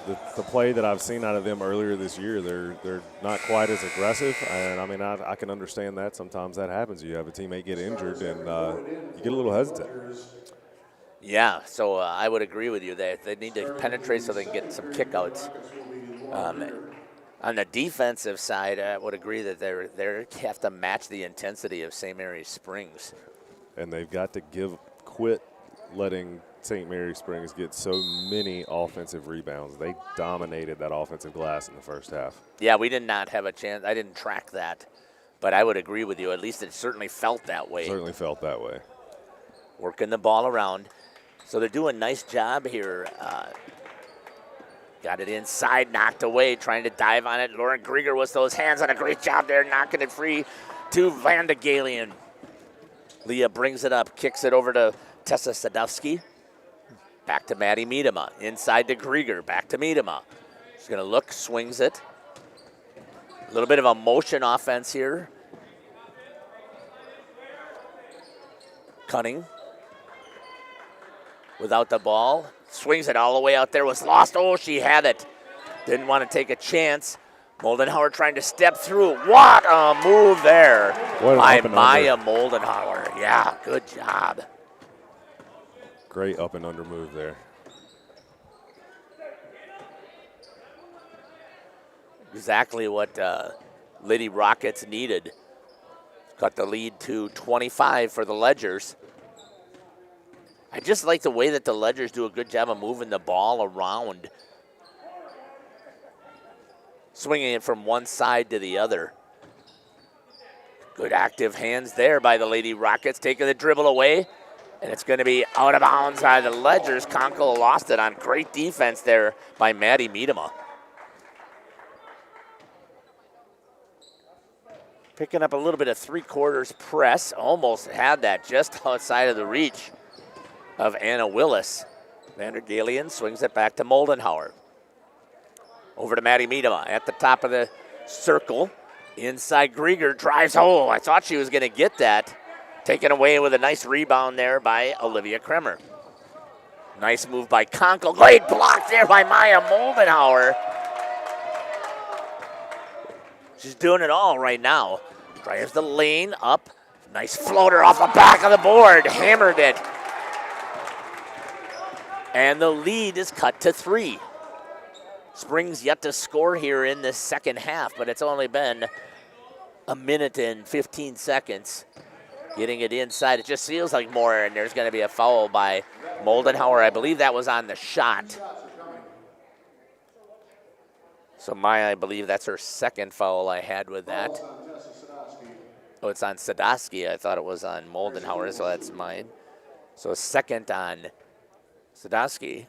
play that I've seen out of them earlier this year. They're not quite as aggressive, and I mean I can understand that. Sometimes that happens. You have a teammate get injured, and you get a little hesitant. Yeah, so I would agree with you. They need to penetrate so they can get some kickouts. On the defensive side, I would agree that they have to match the intensity of St. Mary's Springs. And they've got to quit letting St. Mary's Springs get so many offensive rebounds. They dominated that offensive glass in the first half. Yeah, we did not have a chance. I didn't track that, but I would agree with you. At least it certainly felt that way. Certainly felt that way. Working the ball around. So they're doing a nice job here. Got it inside, knocked away, trying to dive on it. Lauren Grieger with those hands on a great job there, knocking it free to Van de Galian. Leah brings it up, kicks it over to Tessa Sadowski. Back to Maddie Miedema. Inside to Grieger, back to Miedema. She's going to look, swings it. A little bit of a motion offense here. Cunning. Without the ball. Swings it all the way out there. Was lost. Oh, she had it. Didn't want to take a chance. Moldenhauer trying to step through. What a move there by Maya Moldenhauer. Yeah, good job. Great up and under move there. Exactly what Lady Rockets needed. Cut the lead to 25 for the Ledgers. I just like the way that the Ledgers do a good job of moving the ball around. Swinging it from one side to the other. Good active hands there by the Lady Rockets, taking the dribble away. And it's going to be out of bounds by the Ledgers. Conkle lost it on great defense there by Maddie Miedema. Picking up a little bit of three-quarters press. Almost had that just outside of the reach of Anna Willis. Vander Galian swings it back to Moldenhauer. Over to Maddie Miedema at the top of the circle. Inside Grieger drives home. I thought she was going to get that. Taken away with a nice rebound there by Olivia Kremer. Nice move by Conkle. Great block there by Maya Moldenhauer. She's doing it all right now. Drives the lane up. Nice floater off the back of the board. Hammered it. And the lead is cut to 3. Springs yet to score here in this second half, but it's only been a minute and 15 seconds. Getting it inside. It just feels like more, and there's going to be a foul by Moldenhauer. I believe that was on the shot. So Maya, I believe that's her second foul I had with that. Oh, it's on Sadowski. I thought it was on Moldenhauer, so that's mine. So second on Sadowski.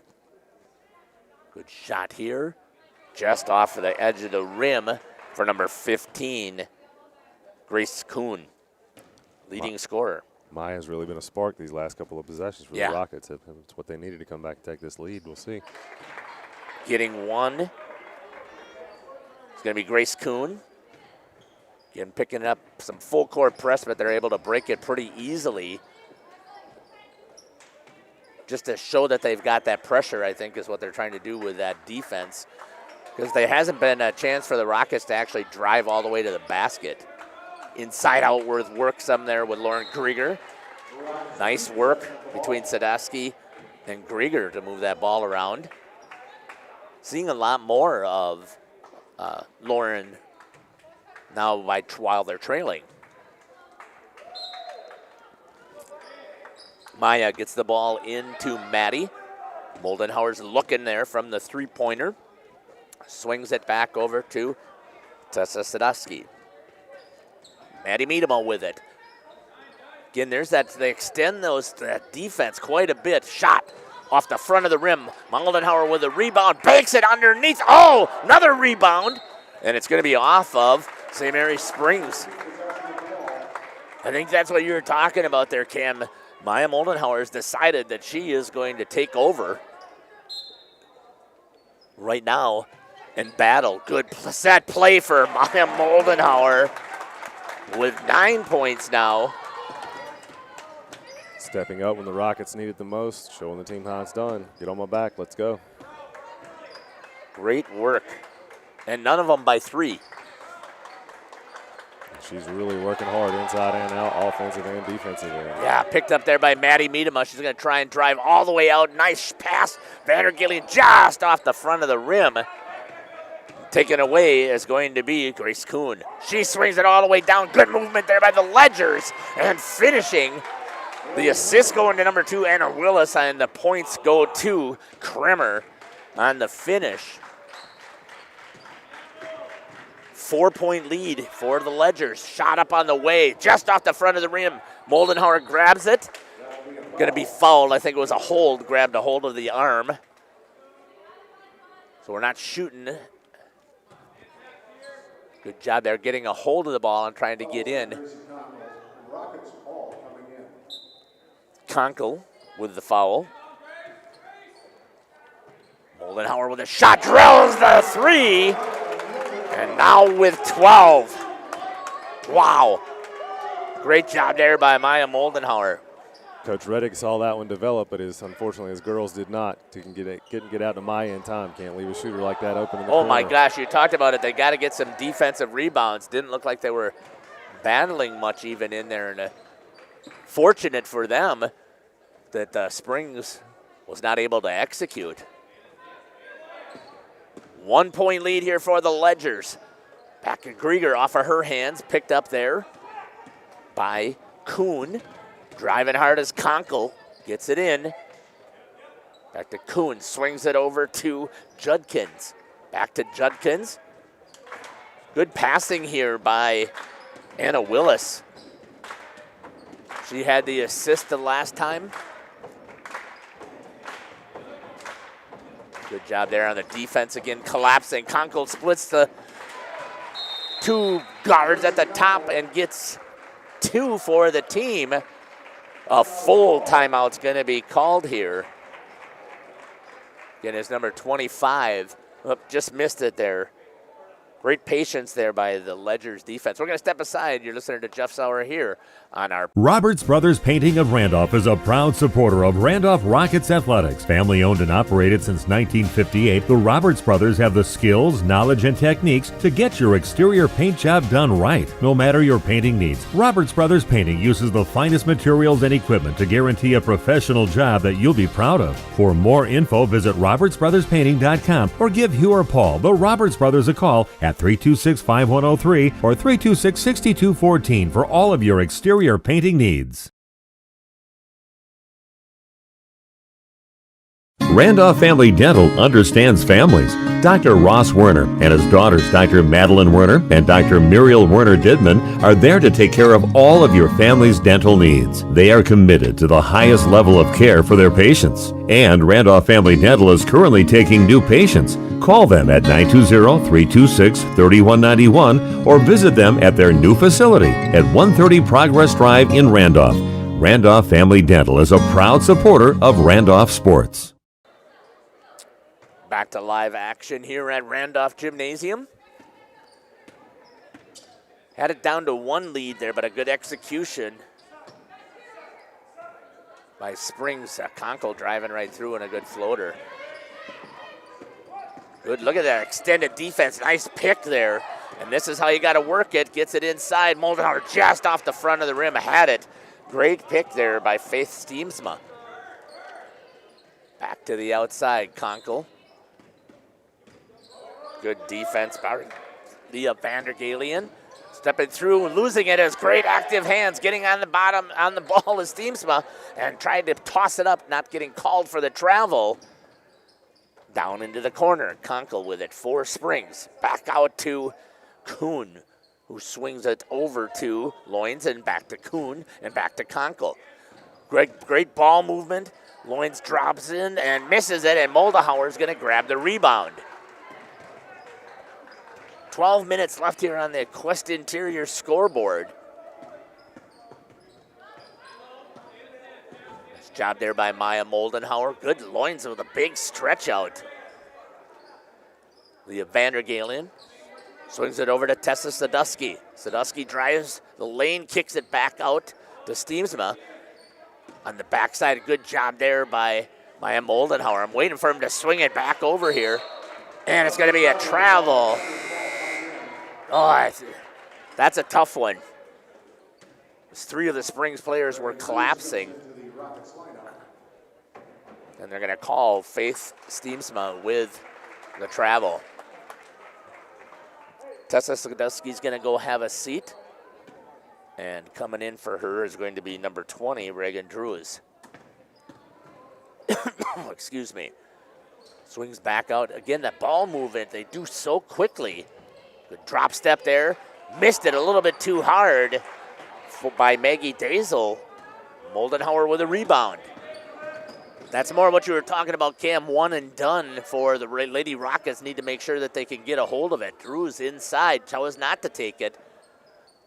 Good shot here. Just off of the edge of the rim for number 15, Grace Kuhn, leading scorer. Maya's really been a spark these last couple of possessions for the Rockets. It's what they needed to come back and take this lead. We'll see. Getting one. It's going to be Grace Kuhn. Again, picking up some full court press, but they're able to break it pretty easily. Just to show that they've got that pressure, I think, is what they're trying to do with that defense. Because there hasn't been a chance for the Rockets to actually drive all the way to the basket. Inside out work some there with Lauren Grieger. Nice work between Sadowski and Grieger to move that ball around. Seeing a lot more of Lauren now while they're trailing. Maya gets the ball into Maddie. Moldenhauer's looking there from the three-pointer. Swings it back over to Tessa Sadowski. Maddie Miedema with it. Again, there's that, they extend that defense quite a bit. Shot off the front of the rim. Moldenhauer with a rebound, banks it underneath. Oh, another rebound. And it's going to be off of St. Mary's Springs. I think that's what you were talking about there, Cam. Maya Moldenhauer has decided that she is going to take over right now and battle. Good set play for Maya Moldenhauer with 9 points now. Stepping up when the Rockets need it the most, showing the team how it's done. Get on my back, let's go. Great work. And none of them by three. She's really working hard inside and out, offensive and defensive. Yeah, picked up there by Maddie Miedema. She's going to try and drive all the way out. Nice pass. Vandergillian just off the front of the rim. Taken away is going to be Grace Kuhn. She swings it all the way down. Good movement there by the Ledgers. And finishing, the assist going to number 2, Anna Willis, and the points go to Kremer on the finish. 4-point lead for the Ledgers. Shot up on the way, just off the front of the rim. Moldenhauer grabs it. Going to be fouled. I think it was a hold. Grabbed a hold of the arm. So we're not shooting. Good job there getting a hold of the ball and trying to get in. Conkle with the foul. Moldenhauer with a shot, drills the three. And now with 12. Wow. Great job there by Maya Moldenhauer. Coach Reddick saw that one develop, but unfortunately his girls did not. Couldn't get out to Maya in time. Can't leave a shooter like that open in the corner. My gosh, you talked about it. They got to get some defensive rebounds. Didn't look like they were battling much even in there. And fortunate for them that Springs was not able to execute. 1 point lead here for the Ledgers. Back to Grieger off of her hands, picked up there by Kuhn. Driving hard as Conkle gets it in. Back to Kuhn, swings it over to Judkins. Back to Judkins. Good passing here by Anna Willis. She had the assist the last time. Good job there on the defense again, collapsing. Conkle splits the two guards at the top and gets 2 for the team. A full timeout's going to be called here. Again, it's number 25. Just missed it there. Great patience there by the Ledgers defense. We're going to step aside. You're listening to Jeff Sauer here on our... Roberts Brothers Painting of Randolph is a proud supporter of Randolph Rockets athletics. Family owned and operated since 1958, the Roberts Brothers have the skills, knowledge, and techniques to get your exterior paint job done right, no matter your painting needs. Roberts Brothers Painting uses the finest materials and equipment to guarantee a professional job that you'll be proud of. For more info, visit robertsbrotherspainting.com or give Hugh or Paul, the Roberts Brothers, a call at at 326-5103 or 326-6214 for all of your exterior painting needs. Randolph Family Dental understands families. Dr. Ross Werner and his daughters, Dr. Madeline Werner and Dr. Muriel Werner Didman, are there to take care of all of your family's dental needs. They are committed to the highest level of care for their patients. And Randolph Family Dental is currently taking new patients. Call them at 920-326-3191 or visit them at their new facility at 130 Progress Drive in Randolph. Randolph Family Dental is a proud supporter of Randolph sports. Back to live action here at Randolph Gymnasium. Had it down to one lead there, but a good execution by Springs. Conkle driving right through and a good floater. Good, look at that extended defense. Nice pick there. And this is how you got to work it. Gets it inside. Moldenhauer just off the front of the rim. Had it. Great pick there by Faith Steemsma. Back to the outside, Conkle. Good defense by Leah Vandergalen. Stepping through and losing it as great active hands. Getting on the bottom on the ball is Steemsma and trying to toss it up, not getting called for the travel. Down into the corner. Conkle with it for Springs. Back out to Kuhn, who swings it over to Loins and back to Kuhn and back to Conkle. Great ball movement. Loins drops in and misses it, and Moldenhauer is going to grab the rebound. 12 minutes left here on the Quest Interior scoreboard. Nice job there by Maya Moldenhauer. Good Loins with a big stretch out. Leah Vandergalen swings it over to Tessa Sadusky. Sadusky drives the lane, kicks it back out to Steemsma. On the backside, a good job there by Maya Moldenhauer. I'm waiting for him to swing it back over here. And it's going to be a travel. Oh, that's a tough one. Three of the Springs players were collapsing. And they're going to call Faith Steemsma with the travel. Tessa Sadusky's going to go have a seat. And coming in for her is going to be number 20, Reagan Drews. Excuse me. Swings back out. Again, that ball movement, they do so quickly. Good drop step there. Missed it a little bit too hard by Maggie Dazel. Moldenhauer with a rebound. That's more what you were talking about, Cam. One and done for the Lady Rockets. Need to make sure that they can get a hold of it. Drews inside. Chose not to take it.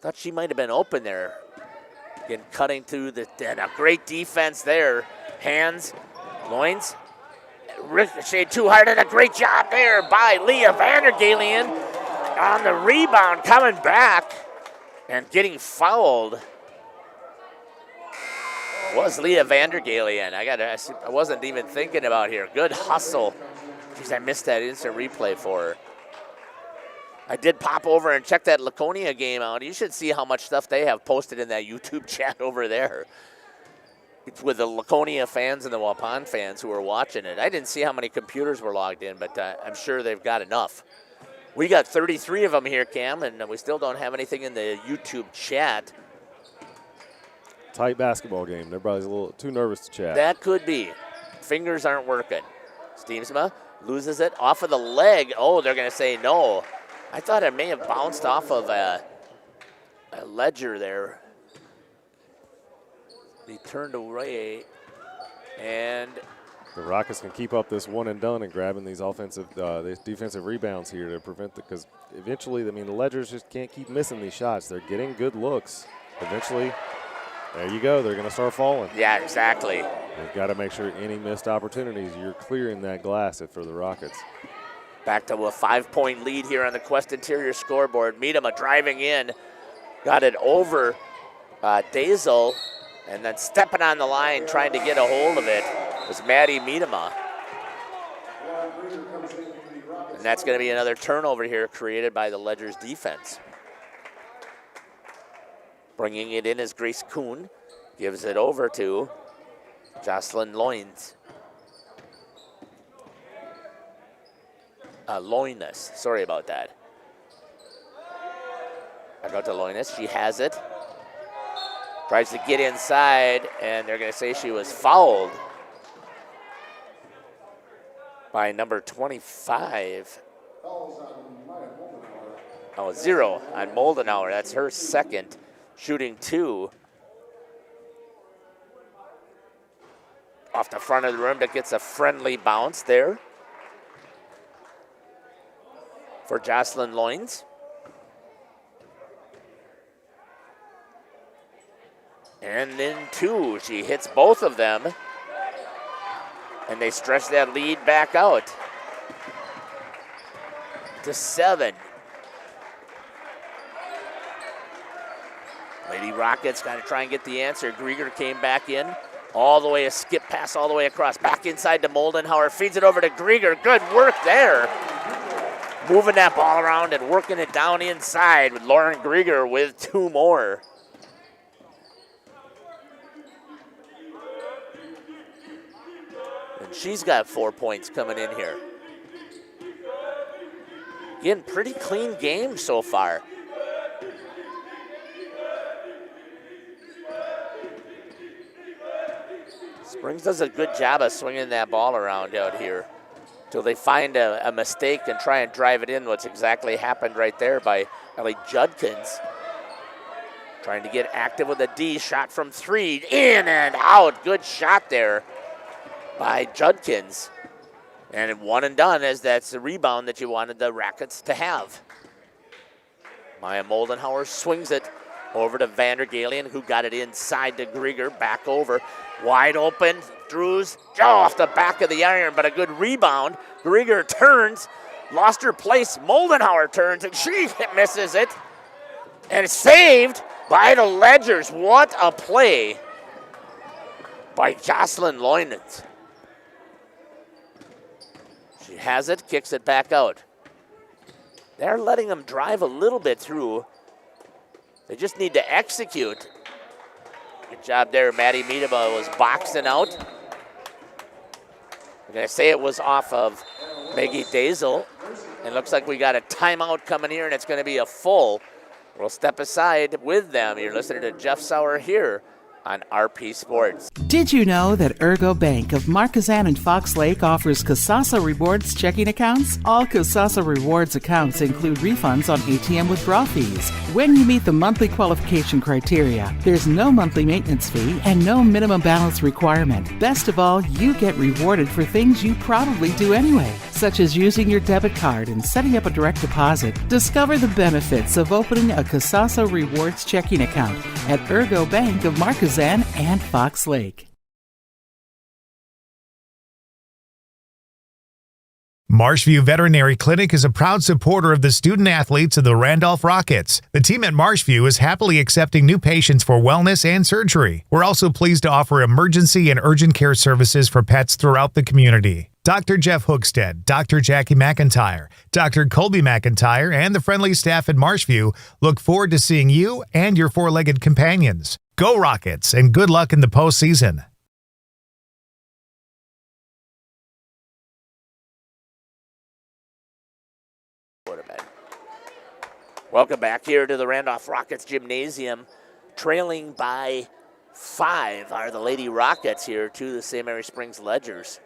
Thought she might have been open there. Again, cutting through and a great defense there. Hands, Loins. Ricochet too hard, and a great job there by Leah Vandergalen. On the rebound, coming back and getting fouled was Leah Vandergalen. I wasn't even thinking about here. Good hustle. Jeez, I missed that instant replay for her. I did pop over and check that Laconia game out. You should see how much stuff they have posted in that YouTube chat over there. It's with the Laconia fans and the Waupun fans who are watching it. I didn't see how many computers were logged in, but I'm sure they've got enough. We got 33 of them here, Cam, and we still don't have anything in the YouTube chat. Tight basketball game. Everybody's a little too nervous to chat. That could be. Fingers aren't working. Steemsma loses it off of the leg. Oh, they're going to say no. I thought it may have bounced off of a ledger there. He turned away, and the Rockets can keep up this one and done and grabbing these defensive rebounds here to prevent because eventually, I mean, the Ledgers just can't keep missing these shots. They're getting good looks. Eventually, there you go. They're going to start falling. Yeah, exactly. You've got to make sure any missed opportunities, you're clearing that glass for the Rockets. Back to a 5-point lead here on the Quest Interior scoreboard. Miedema driving in, got it over Dazel, and then stepping on the line trying to get a hold of it was Maddie Miedema. And that's going to be another turnover here created by the Ledgers defense. Bringing it in is Grace Kuhn. Gives it over to Jocelyn Loins. Loinus, sorry about that. Back out to Loines. She has it. Tries to get inside, and they're going to say she was fouled by number 25. Oh, 0 on Moldenauer. That's her second, shooting 2. Off the front of the rim, that gets a friendly bounce there for Jocelyn Loines. And then 2, she hits both of them, and they stretch that lead back out to 7. Lady Rockets got to try and get the answer. Grieger came back in. All the way, a skip pass all the way across. Back inside to Moldenhauer. Feeds it over to Grieger. Good work there. Moving that ball around and working it down inside with Lauren Grieger with 2 more. And she's got 4 points coming in here. Again, pretty clean game so far. Springs does a good job of swinging that ball around out here till they find a mistake and try and drive it in, what's exactly happened right there by Ellie Judkins. Trying to get active with a D, shot from 3, in and out. Good shot there by Judkins. And 1 and done, as that's the rebound that you wanted the Rockets to have. Maya Moldenhauer swings it over to Vandergalen, who got it inside to Grieger, back over. Wide open, Drews off the back of the iron, but a good rebound. Grieger turns, lost her place. Moldenhauer turns, and she misses it. And saved by the Ledgers. What a play by Jocelyn Loines. She has it, kicks it back out. They're letting them drive a little bit through. They just need to execute. Good job there. Maddie Miedema was boxing out. I'm going to say it was off of Maggie Dazel. It looks like we got a timeout coming here, and it's going to be a full. We'll step aside with them. You're listening to Jeff Sauer here on RP Sports. Did you know that Ergo Bank of Marquezan and Fox Lake offers Kasasa Rewards checking accounts? All Kasasa Rewards accounts include refunds on ATM withdrawal fees. When you meet the monthly qualification criteria, there's no monthly maintenance fee and no minimum balance requirement. Best of all, you get rewarded for things you probably do anyway, such as using your debit card and setting up a direct deposit. Discover the benefits of opening a Kasasa Rewards checking account at Ergo Bank of Marquezan and Fox Lake. Marshview Veterinary Clinic is a proud supporter of the student athletes of the Randolph Rockets. The team at Marshview is happily accepting new patients for wellness and surgery. We're also pleased to offer emergency and urgent care services for pets throughout the community. Dr. Jeff Hookstead, Dr. Jackie McIntyre, Dr. Colby McIntyre, and the friendly staff at Marshview look forward to seeing you and your four-legged companions. Go Rockets, and good luck in the postseason. Welcome back here to the Randolph Rockets Gymnasium. Trailing by 5 are the Lady Rockets here to the St. Mary Springs Ledgers.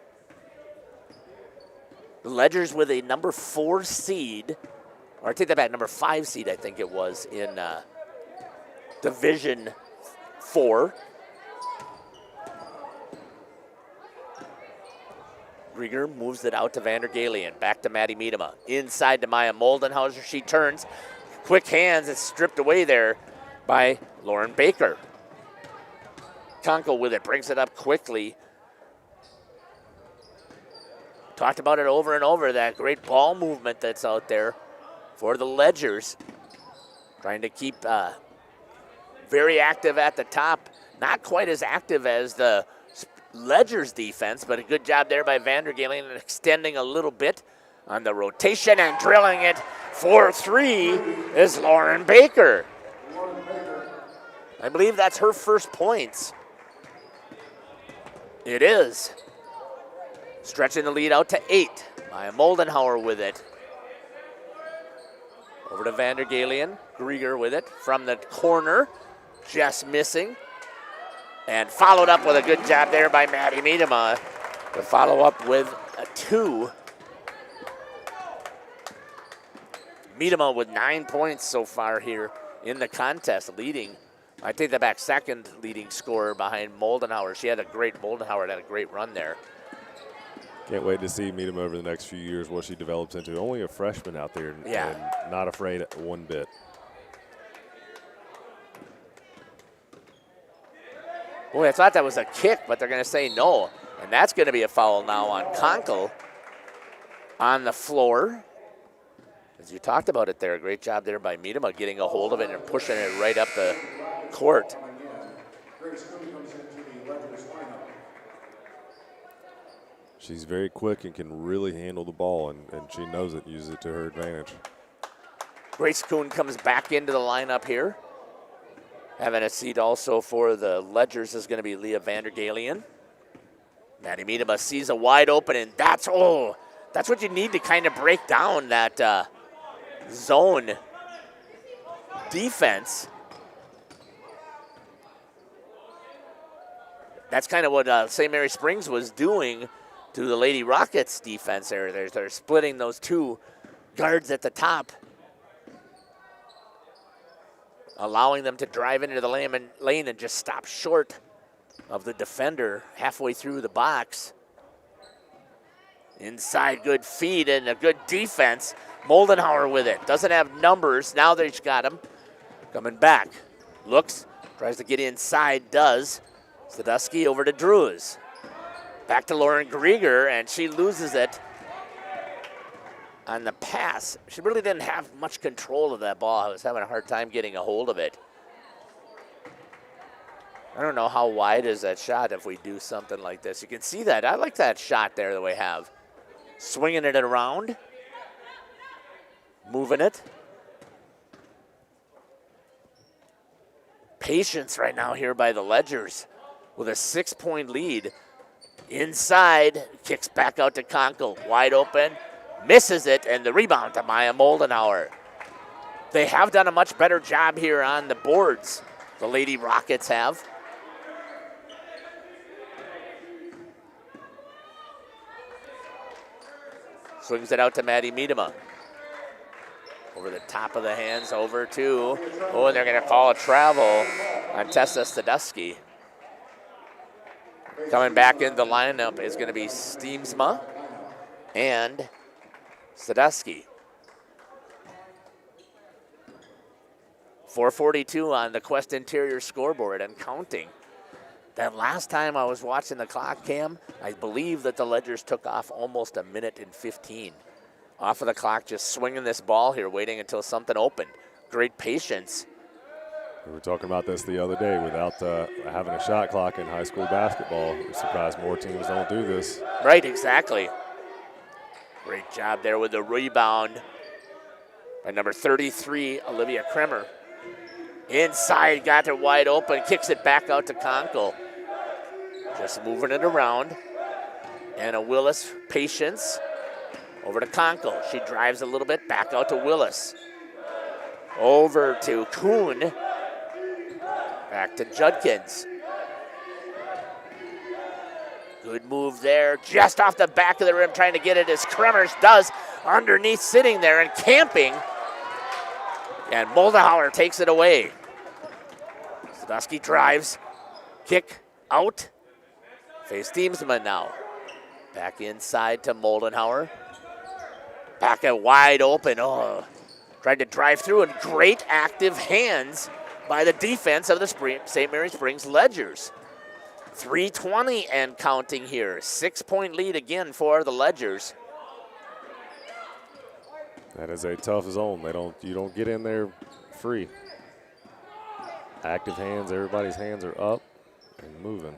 The Ledgers with a number 4 seed, or I take that back, number 5 seed I think it was in Division 4. Grieger moves it out to Vandergalen. Back to Maddie Miedema. Inside to Maya Moldenhauser. She turns. Quick hands. It's stripped away there by Lauren Baker. Conkle with it. Brings it up quickly. Talked about it over and over, that great ball movement that's out there for the Ledgers. Trying to keep very active at the top. Not quite as active as the Ledgers defense, but a good job there by Vandergalen, extending a little bit on the rotation and drilling it for 3 is Lauren Baker. I believe that's her first points. It is. Stretching the lead out to 8. Maya Moldenhauer with it. Over to Vandergalen. Grieger with it from the corner, just missing. And followed up with a good job there by Maddie Miedema to follow up with a 2. Miedema with 9 points so far here in the contest, leading. I take that back, second leading scorer behind Moldenhauer. Moldenhauer had a great run there. Can't wait to see Miedema over the next few years, what she develops into. Only a freshman out there and not afraid one bit. Boy, I thought that was a kick, but they're going to say no. And that's going to be a foul now on Conkle on the floor. As you talked about it there, a great job there by Miedema getting a hold of it and pushing it right up the court. She's very quick and can really handle the ball, and she knows it, uses it to her advantage. Grace Kuhn comes back into the lineup here. Having a seat also for the Ledgers is going to be Leah Vandergalian. Maddie Miedema sees a wide open, and that's what you need to kind of break down that zone defense. That's kind of what St. Mary Springs was doing to the Lady Rockets defense there. They're splitting those two guards at the top, allowing them to drive into the lane and just stop short of the defender halfway through the box. Inside, good feed and a good defense. Moldenhauer with it. Doesn't have numbers. Now they've got him. Coming back. Looks, tries to get inside, does. Sadusky over to Drews. Back to Lauren Grieger, and she loses it on the pass. She really didn't have much control of that ball. I was having a hard time getting a hold of it. I don't know how wide is that shot if we do something like this. You can see that. I like that shot there that we have. Swinging it around. Moving it. Patience right now here by the Ledgers with a 6-point lead. Inside, kicks back out to Conkle. Wide open, misses it, and the rebound to Maya Moldenhauer. They have done a much better job here on the boards, the Lady Rockets have. Swings it out to Maddie Miedema. Over the top of the hands, over to, and they're going to call a travel on Tessa Sadusky. Coming back in the lineup is going to be Steemsma and Sadusky. 4:42 on the Quest Interior scoreboard and counting. That last time I was watching the clock, Cam, I believe that the Ledgers took off almost 1:15. Off of the clock, just swinging this ball here, waiting until something opened. Great patience. We were talking about this the other day. Without having a shot clock in high school basketball, I'm surprised more teams don't do this. Right, exactly. Great job there with the rebound by number 33, Olivia Kremer. Inside, got it wide open, kicks it back out to Conkle. Just moving it around. Anna Willis, patience. Over to Conkle. She drives a little bit, back out to Willis. Over to Kuhn. Back to Judkins. Good move there, just off the back of the rim, trying to get it as Kremers does, underneath, sitting there and camping. And Moldenhauer takes it away. Sadusky drives, kick out. Face Steemsman now. Back inside to Moldenhauer. Back at wide open. Tried to drive through, and great active hands by the defense of the St. Mary Springs Ledgers. 3:20 and counting here. 6-point lead again for the Ledgers. That is a tough zone. You don't get in there free. Active hands, everybody's hands are up and moving.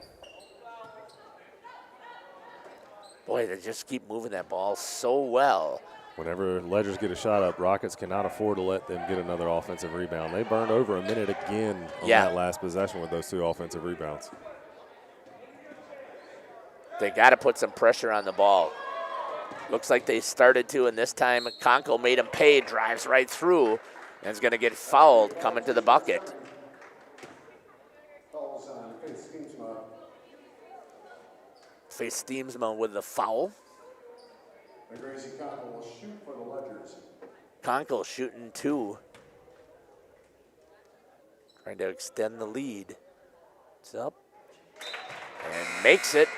Boy, they just keep moving that ball so well. Whenever Ledgers get a shot up, Rockets cannot afford to let them get another offensive rebound. They burned over a minute again on that last possession with those 2 offensive rebounds. They got to put some pressure on the ball. Looks like they started to, and this time Conkle made him pay, drives right through. and is going to get fouled coming to the bucket. Face Steamsma with the foul. Conkle shooting 2. Trying to extend the lead. It's up and makes it.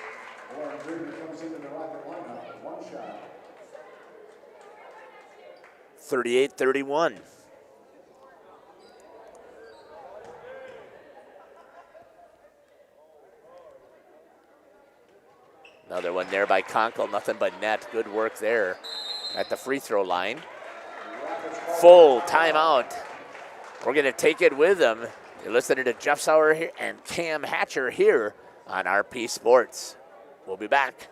38-31. Another one there by Conkle, nothing but net. Good work there at the free throw line. Full timeout. We're going to take it with them. You're listening to Jeff Sauer here and Cam Hatcher here on RP Sports. We'll be back.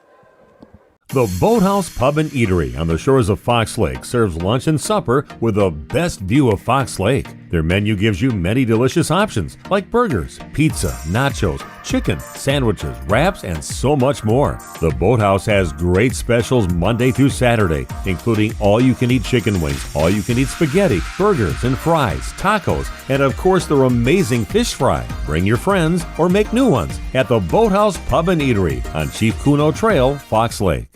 The Boathouse Pub and Eatery on the shores of Fox Lake serves lunch and supper with the best view of Fox Lake. Their menu gives you many delicious options like burgers, pizza, nachos, chicken, sandwiches, wraps, and so much more. The Boathouse has great specials Monday through Saturday, including all-you-can-eat chicken wings, all-you-can-eat spaghetti, burgers and fries, tacos, and of course their amazing fish fry. Bring your friends or make new ones at the Boathouse Pub and Eatery on Chief Kuno Trail, Fox Lake.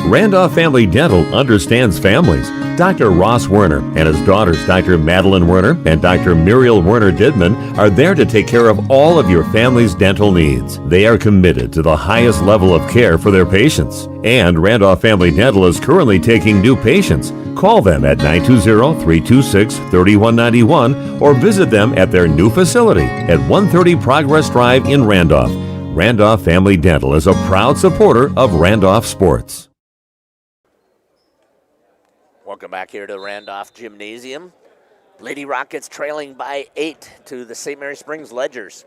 Randolph Family Dental understands families. Dr. Ross Werner and his daughters, Dr. Madeline Werner and Dr. Muriel Werner Didman, are there to take care of all of your family's dental needs. They are committed to the highest level of care for their patients. And Randolph Family Dental is currently taking new patients. Call them at 920-326-3191 or visit them at their new facility at 130 Progress Drive in Randolph. Randolph Family Dental is a proud supporter of Randolph sports. Welcome back here to the Randolph Gymnasium. Lady Rockets trailing by 8 to the St. Mary Springs Ledgers.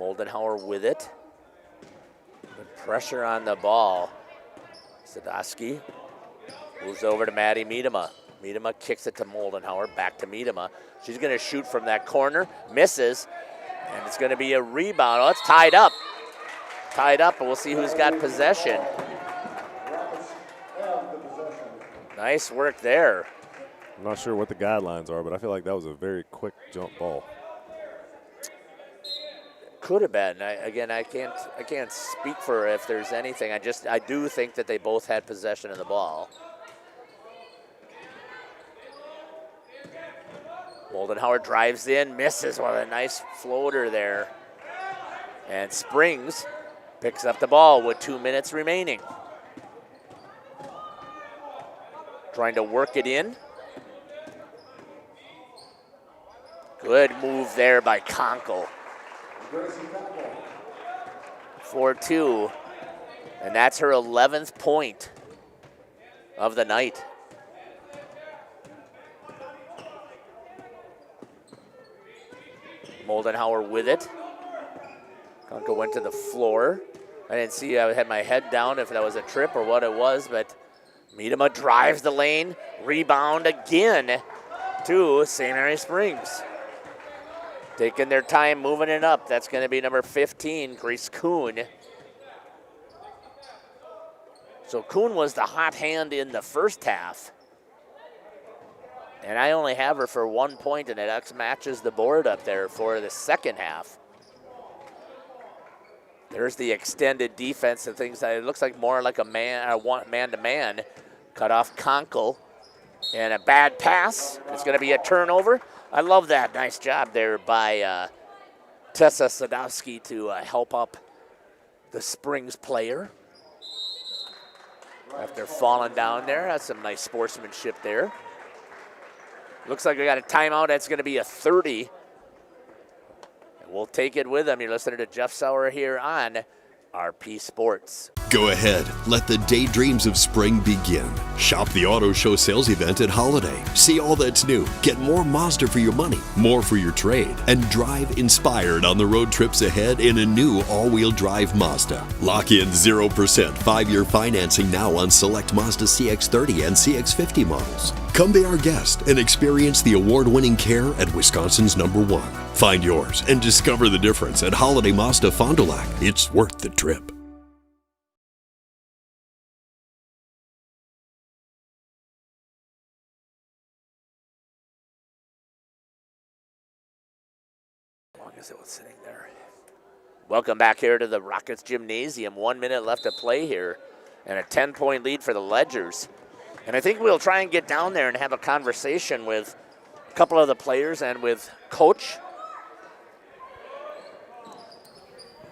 Moldenhauer with it. Good pressure on the ball. Sadowski moves over to Maddie Miedema. Miedema kicks it to Moldenhauer, back to Miedema. She's going to shoot from that corner, misses, and it's going to be a rebound. Oh, it's tied up. Tied up, and we'll see who's got possession. Nice work there. I'm not sure what the guidelines are, but I feel like that was a very quick jump ball. Could have been. I can't speak for if there's anything. I do think that they both had possession of the ball. Moldenhauer drives in, misses with a nice floater there. And Springs picks up the ball with 2 minutes remaining. Trying to work it in. Good move there by Conkle. 4-2. And that's her 11th point of the night. Moldenhauer with it. Conkle went to the floor. I didn't see, I had my head down if that was a trip or what it was, but Miedema drives the lane, rebound again to St. Mary Springs. Taking their time, moving it up. That's going to be number 15, Grace Kuhn. So Kuhn was the hot hand in the first half. And I only have her for 1 point, and it matches the board up there for the second half. There's the extended defense and things. It looks like more like a man-to-man. Cut off Conkle. And a bad pass. It's going to be a turnover. I love that. Nice job there by Tessa Sadowski to help up the Springs player. After falling down there, that's some nice sportsmanship there. Looks like we got a timeout. That's going to be a 30. We'll take it with them. You're listening to Jeff Sauer here on RP Sports. Go ahead, let the daydreams of spring begin. Shop the Auto Show sales event at Holiday. See all that's new. Get more Mazda for your money, more for your trade, and drive inspired on the road trips ahead in a new all-wheel drive Mazda. Lock in 0% 5-year financing now on select Mazda CX-30 and CX-50 models. Come be our guest and experience the award-winning care at Wisconsin's #1. Find yours and discover the difference at Holiday Mazda Fond du Lac. It's worth the trip. It was sitting there. Welcome back here to the Rockets Gymnasium. 1 minute left to play here and a 10-point lead for the Ledgers. And I think we'll try and get down there and have a conversation with a couple of the players and with Coach.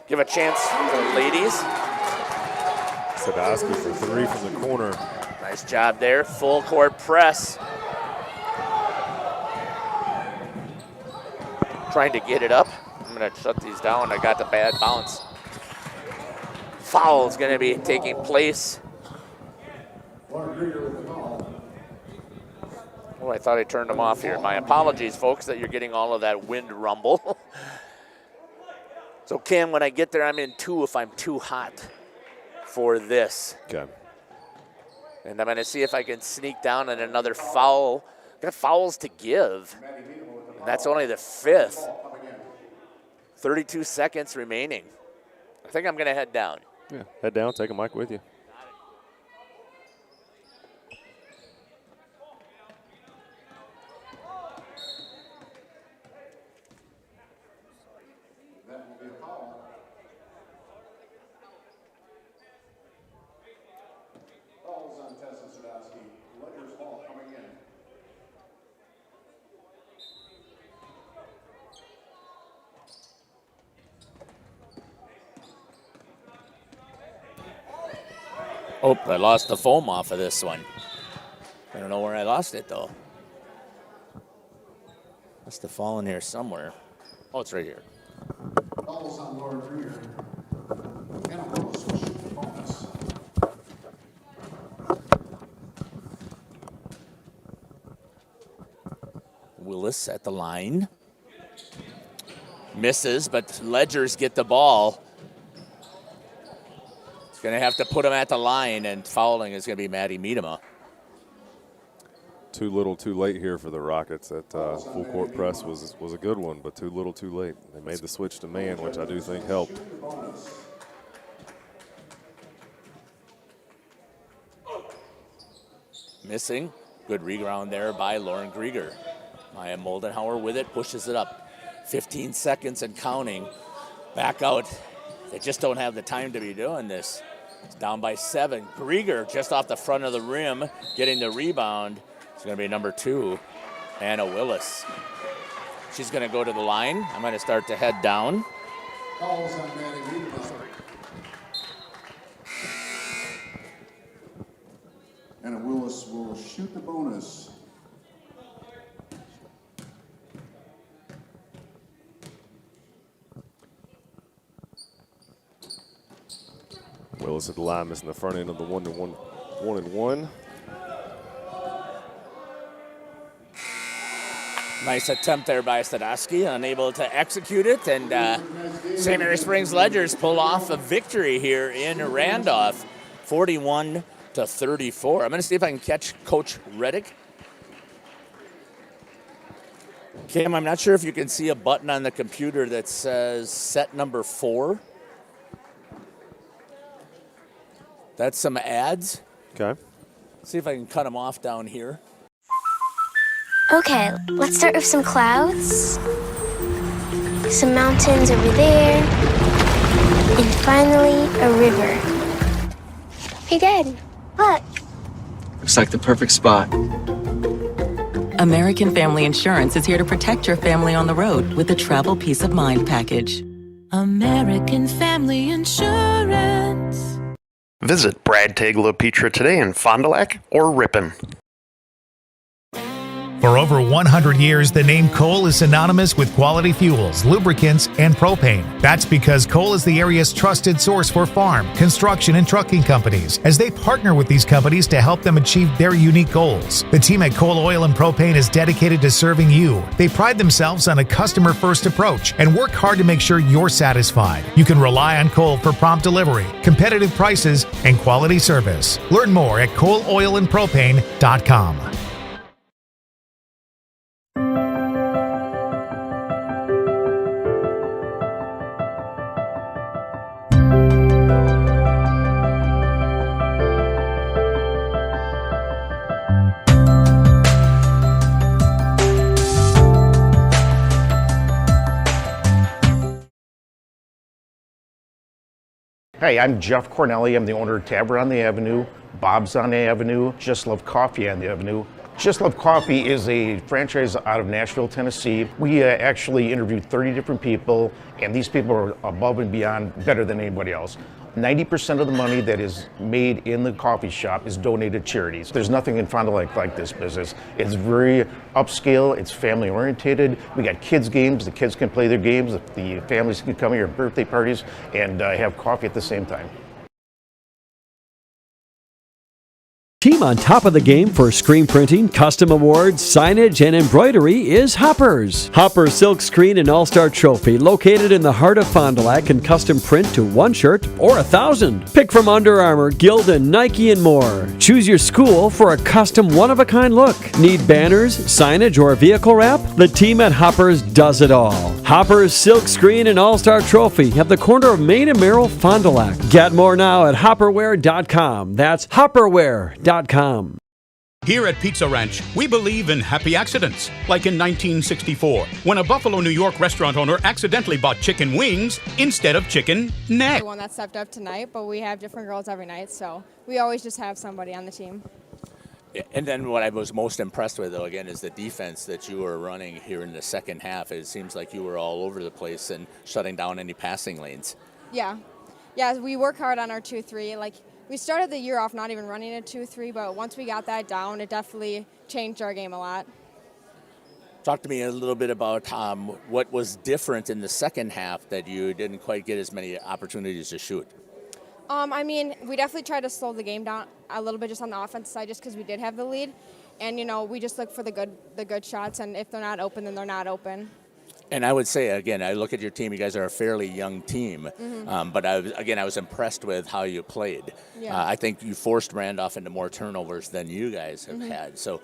Give a chance to the ladies. Sadowski for 3 from the corner. Nice job there. Full court press. Trying to get it up. I'm going to shut these down. I got the bad bounce. Foul is going to be taking place. Oh, I thought I turned them off here. My apologies, folks, that you're getting all of that wind rumble. So, Cam, when I get there, I'm in 2 if I'm too hot for this. Okay. And I'm going to see if I can sneak down in another foul. Got fouls to give. And that's only the 5th. 32 seconds remaining. I think I'm going to head down. Yeah, head down, take a mic with you. That will be a foul. Fouls on Tessa Sadowski. Ledger's ball coming in. Oh, I lost the foam off of this one. I don't know where I lost it, though. Must have fallen here somewhere. Oh, it's right here. Fouls on Lauren Greer. And a Willis will shoot the bonus. Willis at the line. Misses, but Ledgers get the ball. Going to have to put him at the line, and fouling is going to be Maddie Miedema. Too little, too late here for the Rockets. That full court press was a good one, but too little, too late. They made the switch to man, which I do think helped. Missing. Good rebound there by Lauren Grieger. Maya Moldenhauer with it, pushes it up. 15 seconds and counting. Back out. They just don't have the time to be doing this. It's down by 7. Grieger just off the front of the rim, getting the rebound. It's going to be number 2, Anna Willis. She's going to go to the line. I'm going to start to head down. Fouls on Maddie Miedema. And Willis will shoot the bonus. Willis at the line, missing the front end of the 1-1. Nice attempt there by Sadowski, unable to execute it, and St. Mary Springs Ledgers pull off a victory here in Randolph, 41-34. I'm going to see if I can catch Coach Reddick. Cam, I'm not sure if you can see a button on the computer that says set number 4. That's some ads. Okay. See if I can cut them off down here. Okay, let's start with some clouds, some mountains over there, and finally a river. Hey, Dad, look. Looks like the perfect spot. American Family Insurance is here to protect your family on the road with the Travel Peace of Mind package. American Family Insurance. Visit Brad Tagle of Petra today in Fond du Lac or Ripon. For over 100 years, the name Cole is synonymous with quality fuels, lubricants, and propane. That's because Cole is the area's trusted source for farm, construction, and trucking companies, as they partner with these companies to help them achieve their unique goals. The team at Cole Oil and Propane is dedicated to serving you. They pride themselves on a customer-first approach and work hard to make sure you're satisfied. You can rely on Cole for prompt delivery, competitive prices, and quality service. Learn more at ColeOilAndPropane.com. Hey, I'm Jeff Cornelli. I'm the owner of Tavern on the Avenue, Bob's on the Avenue, Just Love Coffee on the Avenue. Just Love Coffee is a franchise out of Nashville, Tennessee. We actually interviewed 30 different people, and these people are above and beyond better than anybody else. 90% of the money that is made in the coffee shop is donated to charities. There's nothing in Fond du Lac like this business. It's very upscale, it's family oriented. We got kids games, the kids can play their games, the families can come here at birthday parties and have coffee at the same time. Team on top of the game for screen printing, custom awards, signage, and embroidery is Hoppers. Hoppers Silk Screen and All-Star Trophy, located in the heart of Fond du Lac, can custom print to 1 shirt or 1,000. Pick from Under Armour, Gildan, Nike, and more. Choose your school for a custom one-of-a-kind look. Need banners, signage, or vehicle wrap? The team at Hoppers does it all. Hoppers Silk Screen and All-Star Trophy at the corner of Main and Merrill, Fond du Lac. Get more now at hopperware.com. That's hopperware.com. Here at Pizza Ranch, we believe in happy accidents, like in 1964, when a Buffalo, New York restaurant owner accidentally bought chicken wings instead of chicken neck. The one that stepped up tonight, but we have different girls every night, so we always just have somebody on the team. And then what I was most impressed with, though, again, is the defense that you were running here in the second half. It seems like you were all over the place and shutting down any passing lanes. Yeah, we work hard on our 2-3. We started the year off not even running a 2-3, but once we got that down, it definitely changed our game a lot. Talk to me a little bit about what was different in the second half that you didn't quite get as many opportunities to shoot. We definitely tried to slow the game down a little bit just on the offensive side just because we did have the lead. And, we just look for the good shots, and if they're not open, then they're not open. And I would say, again, I look at your team, you guys are a fairly young team. Mm-hmm. But I was impressed with how you played. Yeah. I think you forced Randolph into more turnovers than you guys have Mm-hmm. had. So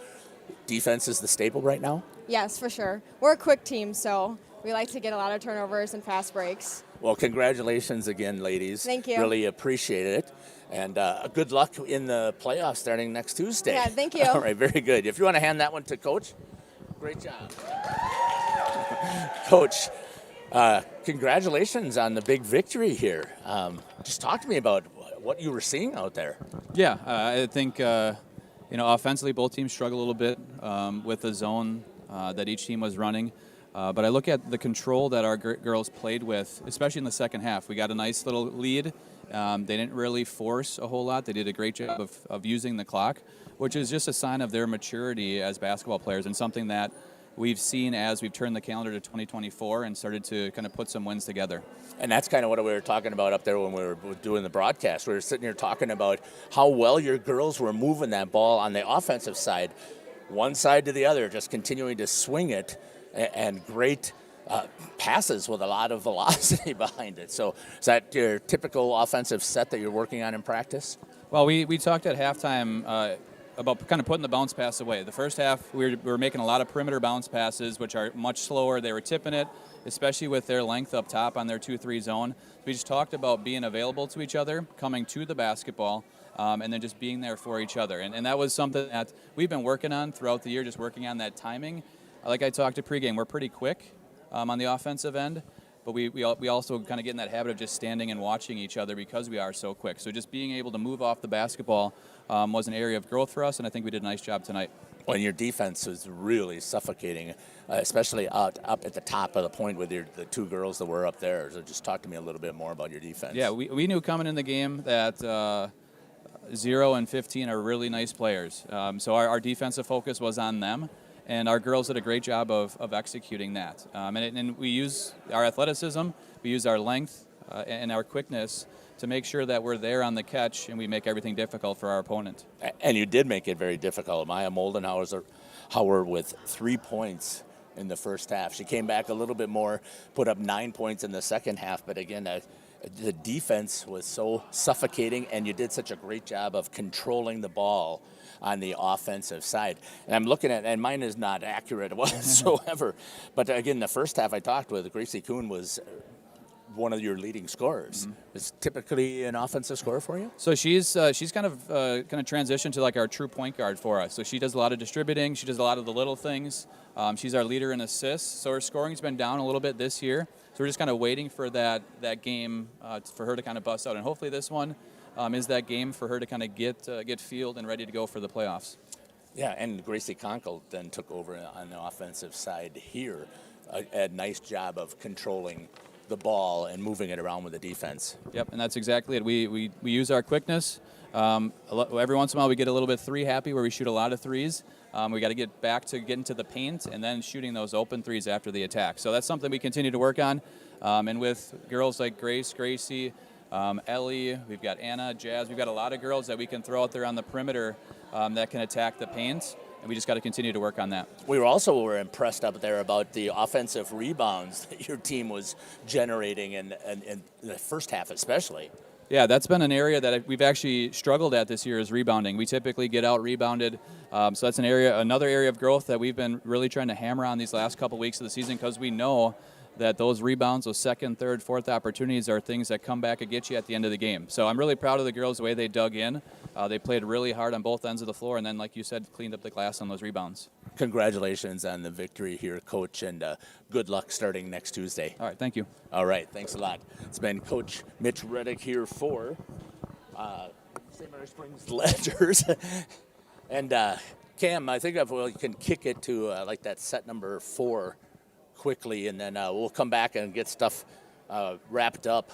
defense is the staple right now? Yes, for sure. We're a quick team, so we like to get a lot of turnovers and fast breaks. Well, congratulations again, ladies. Thank you. Really appreciate it. And good luck in the playoffs starting next Tuesday. Yeah, thank you. All right, very good. If you want to hand that one to Coach, great job. Coach, congratulations on the big victory here. Just talk to me about what you were seeing out there. Yeah, I think, offensively both teams struggle a little bit with the zone that each team was running. But I look at the control that our girls played with, especially in the second half. We got a nice little lead. They didn't really force a whole lot. They did a great job of using the clock, which is just a sign of their maturity as basketball players and something that we've seen as we've turned the calendar to 2024 and started to kind of put some wins together. And that's kind of what we were talking about up there when we were doing the broadcast. We were sitting here talking about how well your girls were moving that ball on the offensive side, one side to the other, just continuing to swing it, and great passes with a lot of velocity behind it. So is that your typical offensive set that you're working on in practice? Well, we talked at halftime about kind of putting the bounce pass away. The first half, we were making a lot of perimeter bounce passes, which are much slower. They were tipping it, especially with their length up top on their 2-3 zone. We just talked about being available to each other, coming to the basketball, and then just being there for each other. And that was something that we've been working on throughout the year, just working on that timing. Like I talked to pregame, we're pretty quick on the offensive end, but we also kind of get in that habit of just standing and watching each other because we are so quick. So just being able to move off the basketball was an area of growth for us, and I think we did a nice job tonight. Well, your defense was really suffocating, especially up at the top of the point with the two girls that were up there. So just talk to me a little bit more about your defense. Yeah, we knew coming in the game that 0 and 15 are really nice players. So our defensive focus was on them. and our girls did a great job of executing that. And we use our athleticism, we use our length and our quickness to make sure that we're there on the catch and we make everything difficult for our opponent. And you did make it very difficult. Maya Moldenhauer with 3 points in the first half. She came back a little bit more, put up 9 points in the second half, but again, the defense was so suffocating, and you did such a great job of controlling the ball on the offensive side. And I'm looking at, and mine is not accurate whatsoever, but again, the first half I talked with, Gracie Kuhn was one of your leading scorers. Is typically an offensive scorer for you? So she's kind of transitioned to like our true point guard for us. So she does a lot of distributing. She does a lot of the little things. She's our leader in assists. So her scoring's been down a little bit this year. So we're just kind of waiting for that game for her to kind of bust out. And hopefully this one is that game for her to kind of get field and ready to go for the playoffs. Yeah, and Gracie Conkle then took over on the offensive side here. A nice job of controlling the ball and moving it around with the defense. Yep, and that's exactly it. We use our quickness. Every once in a while we get a little bit three happy where we shoot a lot of threes. We got to get back to getting to the paint and then shooting those open threes after the attack. So that's something we continue to work on. And with girls like Gracie, Ellie, we've got Anna, Jazz, we've got a lot of girls that we can throw out there on the perimeter that can attack the paint. And we just got to continue to work on that. We were impressed up there about the offensive rebounds that your team was generating in the first half especially. Yeah, that's been an area that we've actually struggled at this year is rebounding. We typically get out rebounded. So that's another area of growth that we've been really trying to hammer on these last couple weeks of the season because we know that those rebounds, those second, third, fourth opportunities are things that come back and get you at the end of the game. So I'm really proud of the girls, the way they dug in. They played really hard on both ends of the floor, and then, like you said, cleaned up the glass on those rebounds. Congratulations on the victory here, Coach, and good luck starting next Tuesday. All right, thank you. All right, thanks a lot. It's been Coach Mitch Reddick here for St. Mary Springs Ledgers. And Cam, I think we can kick it to like that set number 4 quickly, and then we'll come back and get stuff wrapped up.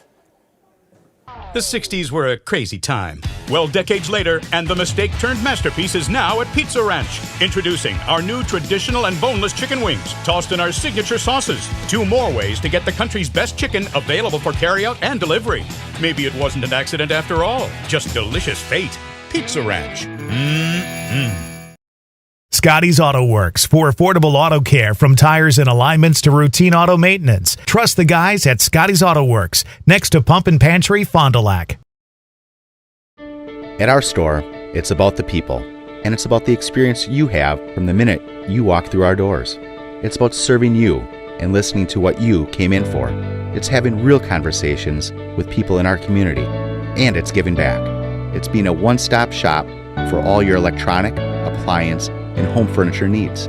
The 60s were a crazy time. Well, decades later, and the mistake-turned-masterpiece is now at Pizza Ranch. Introducing our new traditional and boneless chicken wings, tossed in our signature sauces. 2 more ways to get the country's best chicken available for carryout and delivery. Maybe it wasn't an accident after all, just delicious fate. Pizza Ranch. Scotty's Auto Works for affordable auto care from tires and alignments to routine auto maintenance. Trust the guys at Scotty's Auto Works, next to Pump and Pantry, Fond du Lac. At our store, it's about the people, and it's about the experience you have from the minute you walk through our doors. It's about serving you and listening to what you came in for. It's having real conversations with people in our community, and it's giving back. It's being a one-stop shop for all your electronic, appliance, and home furniture needs.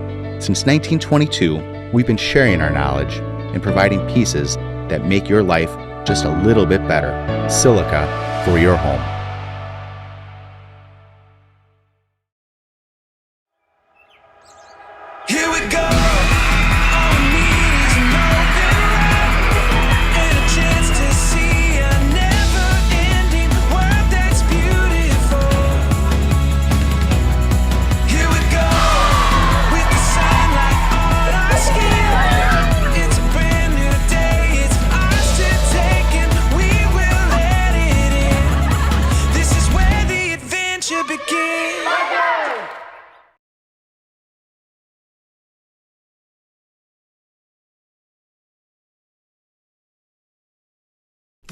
Since 1922, we've been sharing our knowledge and providing pieces that make your life just a little bit better. Silica for your home. Here we go.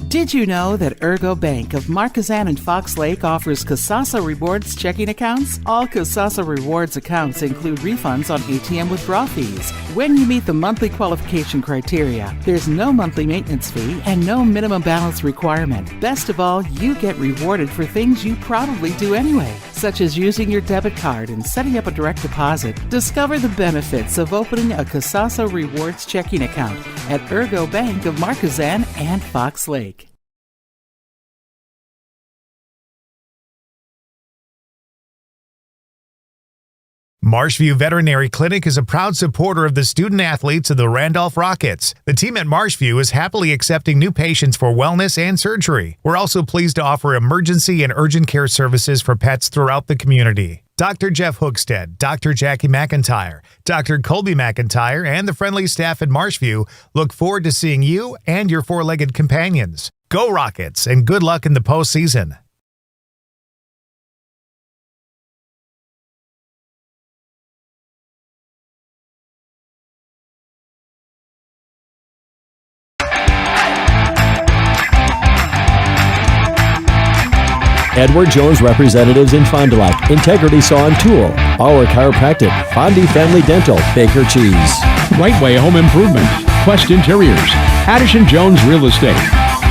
Did you know that Ergo Bank of Marquezan and Fox Lake offers Casasa Rewards checking accounts? All Casasa Rewards accounts include refunds on ATM withdrawal fees. When you meet the monthly qualification criteria, there's no monthly maintenance fee and no minimum balance requirement. Best of all, you get rewarded for things you probably do anyway, such as using your debit card and setting up a direct deposit. Discover the benefits of opening a Casasa Rewards checking account at Ergo Bank of Marquezan and Fox Lake. Marshview Veterinary Clinic is a proud supporter of the student-athletes of the Randolph Rockets. The team at Marshview is happily accepting new patients for wellness and surgery. We're also pleased to offer emergency and urgent care services for pets throughout the community. Dr. Jeff Hookstead, Dr. Jackie McIntyre, Dr. Colby McIntyre, and the friendly staff at Marshview look forward to seeing you and your four-legged companions. Go Rockets, and good luck in the postseason. Edward Jones Representatives in Fond du Lac, Integrity Saw and Tool, Our Chiropractic, Fondi Family Dental, Baker Cheese. Right Way Home Improvement, Quest Interiors, Addison Jones Real Estate,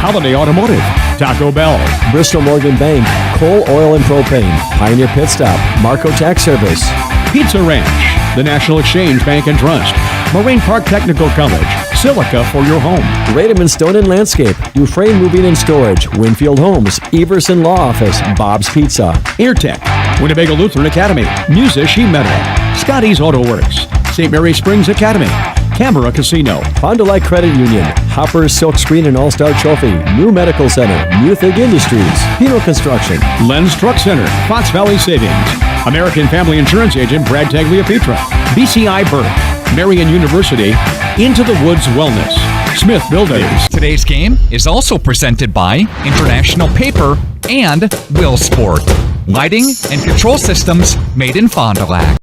Holiday Automotive, Taco Bell, Bristol Morgan Bank, Coal, Oil and Propane, Pioneer Pit Stop, Marco Tax Service, Pizza Ranch, the National Exchange Bank and Trust, Marine Park Technical College, Silica for your home, Rademan Stone and Landscape, Dufresne Moving and Storage, Winfield Homes, Everson Law Office, Bob's Pizza, Airtech, Winnebago Lutheran Academy, Musa Sheet Metal, Scotty's Auto Works, St. Mary Springs Academy, Canberra Casino, Fond du Lac Credit Union, Hopper's Silk Screen and All-Star Trophy, New Medical Center, Muthig Industries, Pino Construction, Len's Truck Center, Fox Valley Savings, American Family Insurance Agent Brad Tagliapetra, BCI Burke, Marian University, Into the Woods Wellness, Smith Builders. Today's game is also presented by International Paper and Will Sport. Lighting and control systems made in Fond du Lac.